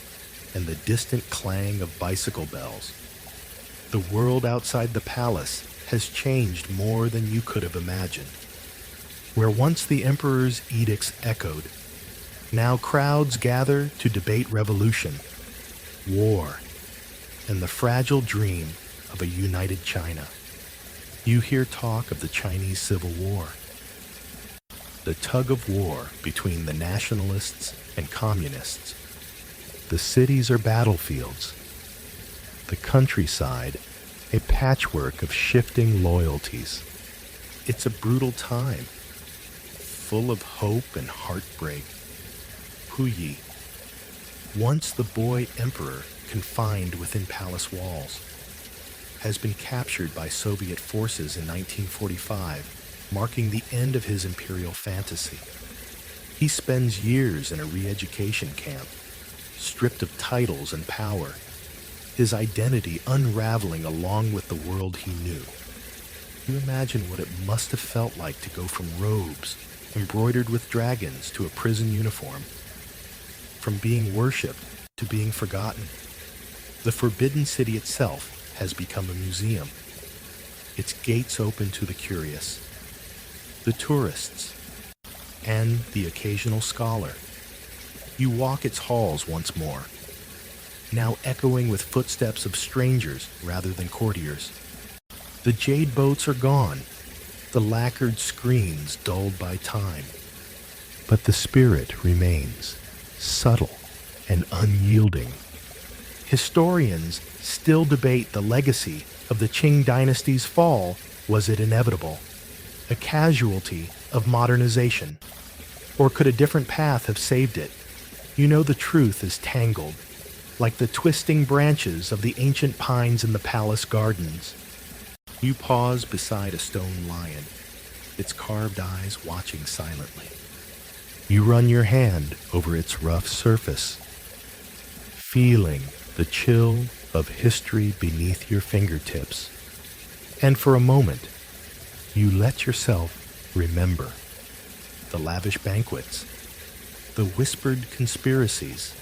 and the distant clang of bicycle bells. The world outside the palace has changed more than you could have imagined. Where once the emperor's edicts echoed, now crowds gather to debate revolution, war, and the fragile dream of a united China. You hear talk of the Chinese Civil War, the tug of war between the nationalists and communists. The cities are battlefields, the countryside a patchwork of shifting loyalties. It's a brutal time, full of hope and heartbreak. Puyi, once the boy emperor confined within palace walls, has been captured by Soviet forces in 1945, marking the end of his imperial fantasy. He spends years in a re-education camp, stripped of titles and power, his identity unraveling along with the world he knew. You imagine what it must have felt like to go from robes embroidered with dragons to a prison uniform, from being worshipped to being forgotten. The Forbidden City itself has become a museum, its gates open to the curious, the tourists, and the occasional scholar. You walk its halls once more, now echoing with footsteps of strangers rather than courtiers. The jade boats are gone, the lacquered screens dulled by time. But the spirit remains, subtle and unyielding. Historians still debate the legacy of the Qing dynasty's fall. Was it inevitable, a casualty of modernization, or could a different path have saved it? You know the truth is tangled, like the twisting branches of the ancient pines in the palace gardens. You pause beside a stone lion, its carved eyes watching silently. You run your hand over its rough surface, feeling the chill of history beneath your fingertips. And for a moment, you let yourself remember the lavish banquets, the whispered conspiracies,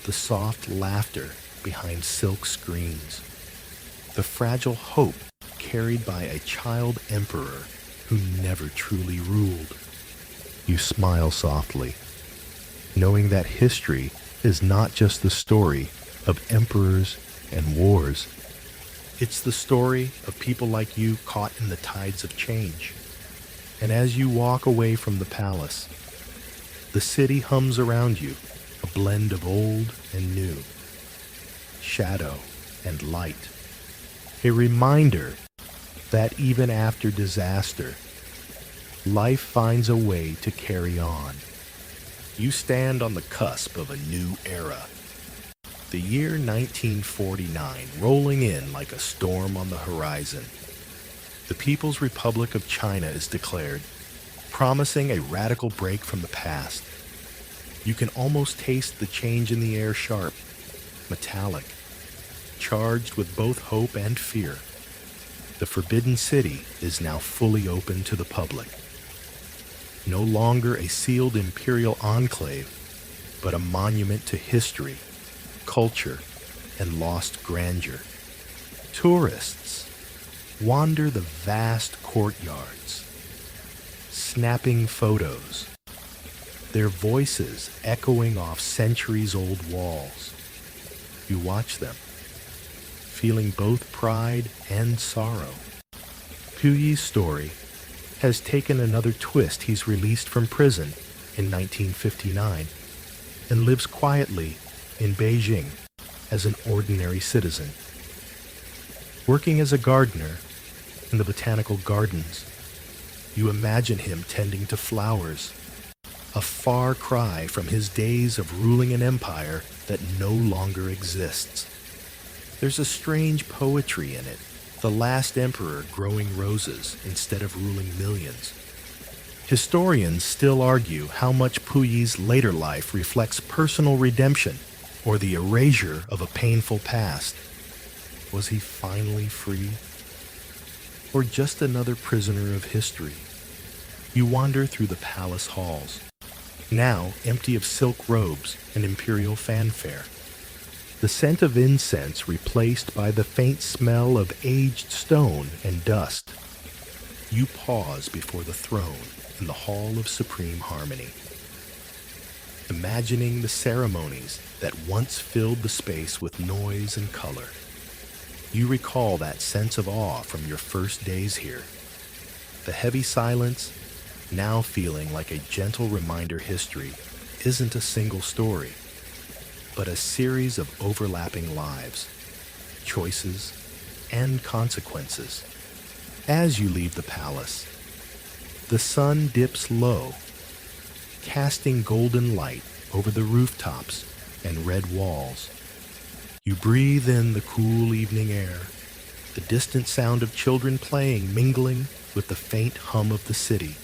the soft laughter behind silk screens, the fragile hope carried by a child emperor who never truly ruled. You smile softly, knowing that history is not just the story of emperors and wars. It's the story of people like you caught in the tides of change. And as you walk away from the palace, the city hums around you, a blend of old and new, shadow and light. A reminder that even after disaster, life finds a way to carry on. You stand on the cusp of a new era. The year 1949 rolling in like a storm on the horizon. The People's Republic of China is declared, promising a radical break from the past. You can almost taste the change in the air, sharp, metallic, charged with both hope and fear. The Forbidden City is now fully open to the public. No longer a sealed imperial enclave, but a monument to history, culture, and lost grandeur. Tourists wander the vast courtyards, snapping photos, their voices echoing off centuries-old walls. You watch them, feeling both pride and sorrow. Puyi's story has taken another twist. He's released from prison in 1959 and lives quietly in Beijing as an ordinary citizen. Working as a gardener in the botanical gardens, you imagine him tending to flowers, a far cry from his days of ruling an empire that no longer exists. There's a strange poetry in it, the last emperor growing roses instead of ruling millions. Historians still argue how much Puyi's later life reflects personal redemption or the erasure of a painful past. Was he finally free? Or just another prisoner of history? You wander through the palace halls, now empty of silk robes and imperial fanfare. The scent of incense replaced by the faint smell of aged stone and dust. You pause before the throne in the Hall of Supreme Harmony, imagining the ceremonies that once filled the space with noise and color. You recall that sense of awe from your first days here. The heavy silence, now feeling like a gentle reminder history isn't a single story, but a series of overlapping lives, choices, and consequences. As you leave the palace, the sun dips low, casting golden light over the rooftops and red walls. You breathe in the cool evening air, the distant sound of children playing mingling with the faint hum of the city.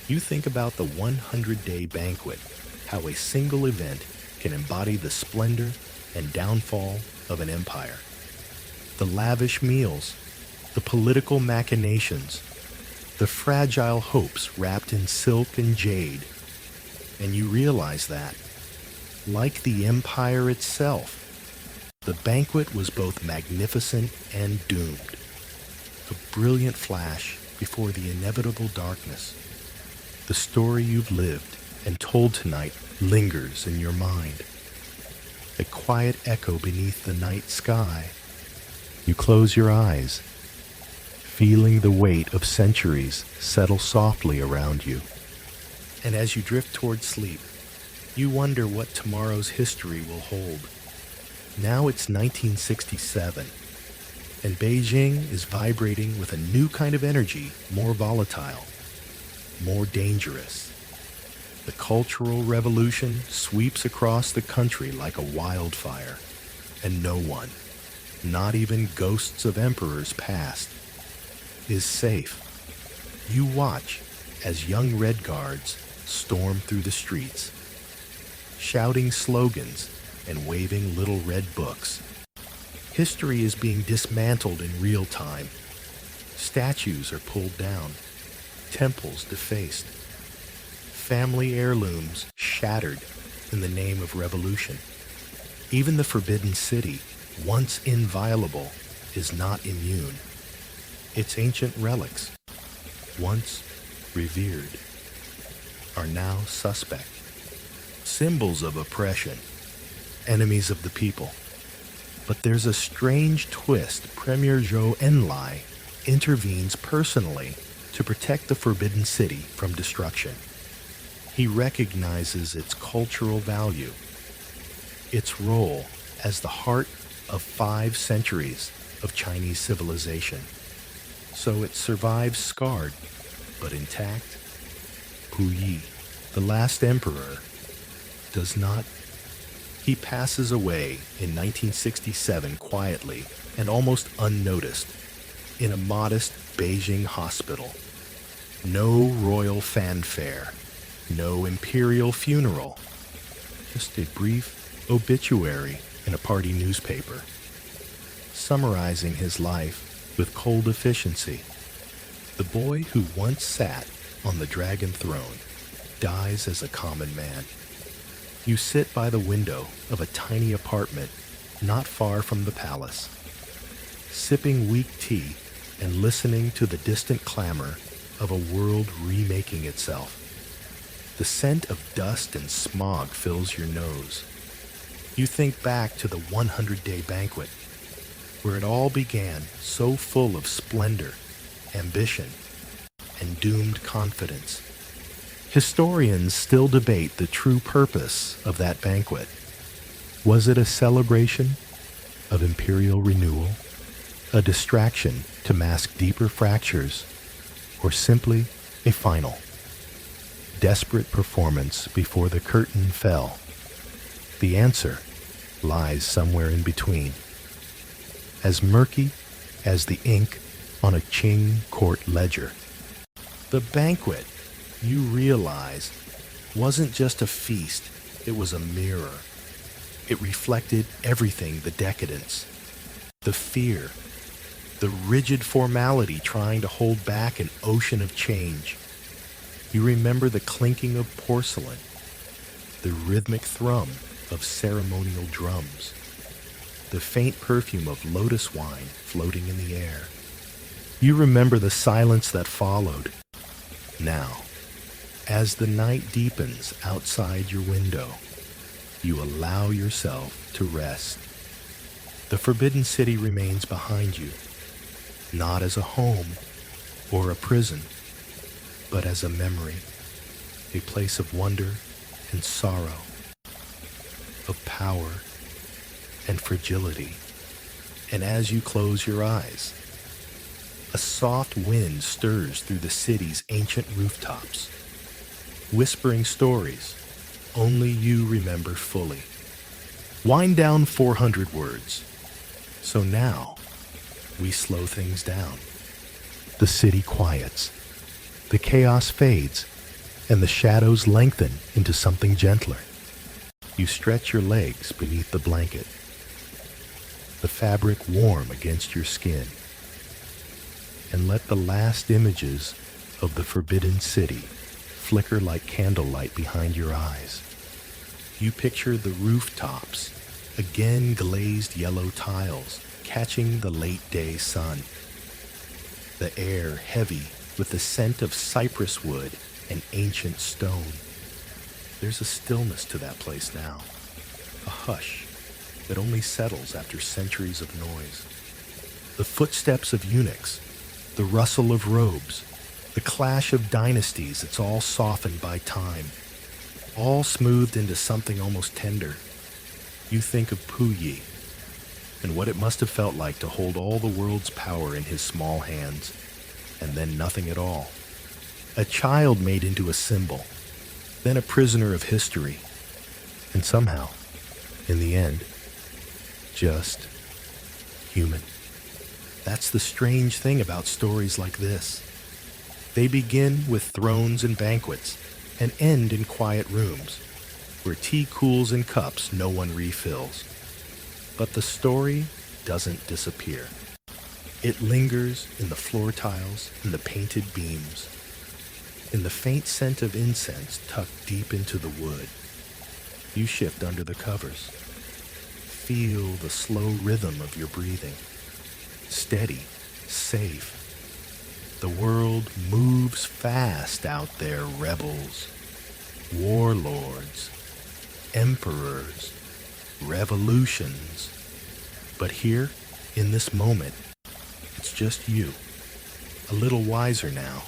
You think about the 100-day banquet, how a single event can embody the splendor and downfall of an empire. The lavish meals, the political machinations, the fragile hopes wrapped in silk and jade. And you realize that, like the empire itself, the banquet was both magnificent and doomed. A brilliant flash before the inevitable darkness. The story you've lived and told tonight lingers in your mind. A quiet echo beneath the night sky. You close your eyes, feeling the weight of centuries settle softly around you. And as you drift toward sleep, you wonder what tomorrow's history will hold. Now it's 1967, and Beijing is vibrating with a new kind of energy, more volatile, more dangerous. The cultural revolution sweeps across the country like a wildfire, and no one, not even ghosts of emperors past, is safe. You watch as young Red Guards storm through the streets, shouting slogans and waving little red books. History is being dismantled in real time. Statues are pulled down, temples defaced, family heirlooms shattered in the name of revolution. Even the Forbidden City, once inviolable, is not immune. Its ancient relics, once revered, are now suspect. Symbols of oppression, enemies of the people. But there's a strange twist. Premier Zhou Enlai intervenes personally to protect the Forbidden City from destruction. He recognizes its cultural value, its role as the heart of 5 centuries of Chinese civilization. So it survives scarred, but intact. Puyi, the last emperor, does not. He passes away in 1967 quietly and almost unnoticed in a modest Beijing hospital. No royal fanfare, no imperial funeral, just a brief obituary in a party newspaper, summarizing his life with cold efficiency. The boy who once sat on the dragon throne dies as a common man. You sit by the window of a tiny apartment not far from the palace, sipping weak tea and listening to the distant clamor of a world remaking itself. The scent of dust and smog fills your nose. You think back to the 100-day banquet, where it all began, so full of splendor, ambition, and doomed confidence. Historians still debate the true purpose of that banquet. Was it a celebration of imperial renewal, a distraction to mask deeper fractures, or simply a final, desperate performance before the curtain fell? The answer lies somewhere in between, as murky as the ink on a Qing court ledger. The banquet, you realize, wasn't just a feast, it was a mirror. It reflected everything: the decadence, the fear, the rigid formality trying to hold back an ocean of change. You remember the clinking of porcelain, the rhythmic thrum of ceremonial drums, the faint perfume of lotus wine floating in the air. You remember the silence that followed. Now, as the night deepens outside your window, you allow yourself to rest. The Forbidden City remains behind you, not as a home or a prison, but as a memory, a place of wonder and sorrow, of power and fragility. And as you close your eyes, a soft wind stirs through the city's ancient rooftops, whispering stories only you remember fully. Wind down 400 words. So now, we slow things down. The city quiets, the chaos fades, and the shadows lengthen into something gentler. You stretch your legs beneath the blanket, the fabric warm against your skin, and let the last images of the Forbidden City flicker like candlelight behind your eyes. You picture the rooftops, again glazed yellow tiles, catching the late-day sun. The air heavy with the scent of cypress wood and ancient stone. There's a stillness to that place now, a hush that only settles after centuries of noise. The footsteps of eunuchs, the rustle of robes, the clash of dynasties, it's all softened by time, all smoothed into something almost tender. You think of Puyi and what it must have felt like to hold all the world's power in his small hands, and then nothing at all. A child made into a symbol, then a prisoner of history, and somehow, in the end, just human. That's the strange thing about stories like this. They begin with thrones and banquets and end in quiet rooms where tea cools in cups no one refills. But the story doesn't disappear. It lingers in the floor tiles and the painted beams, in the faint scent of incense tucked deep into the wood. You shift under the covers. Feel the slow rhythm of your breathing. Steady, safe. The world moves fast out there, rebels, warlords, emperors, revolutions. But here, in this moment, it's just you, a little wiser now,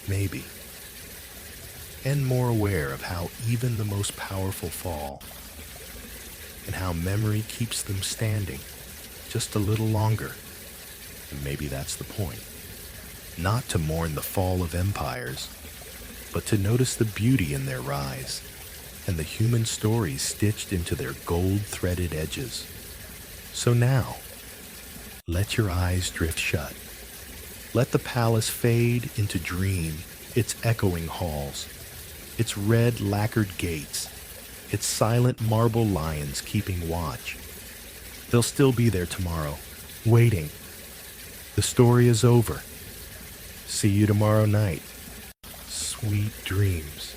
maybe, and more aware of how even the most powerful fall, and how memory keeps them standing just a little longer. And maybe that's the point. Not to mourn the fall of empires, but to notice the beauty in their rise, and the human stories stitched into their gold-threaded edges. So now, let your eyes drift shut. Let the palace fade into dream, its echoing halls, its red lacquered gates, its silent marble lions keeping watch. They'll still be there tomorrow, waiting. The story is over. See you tomorrow night. Sweet dreams.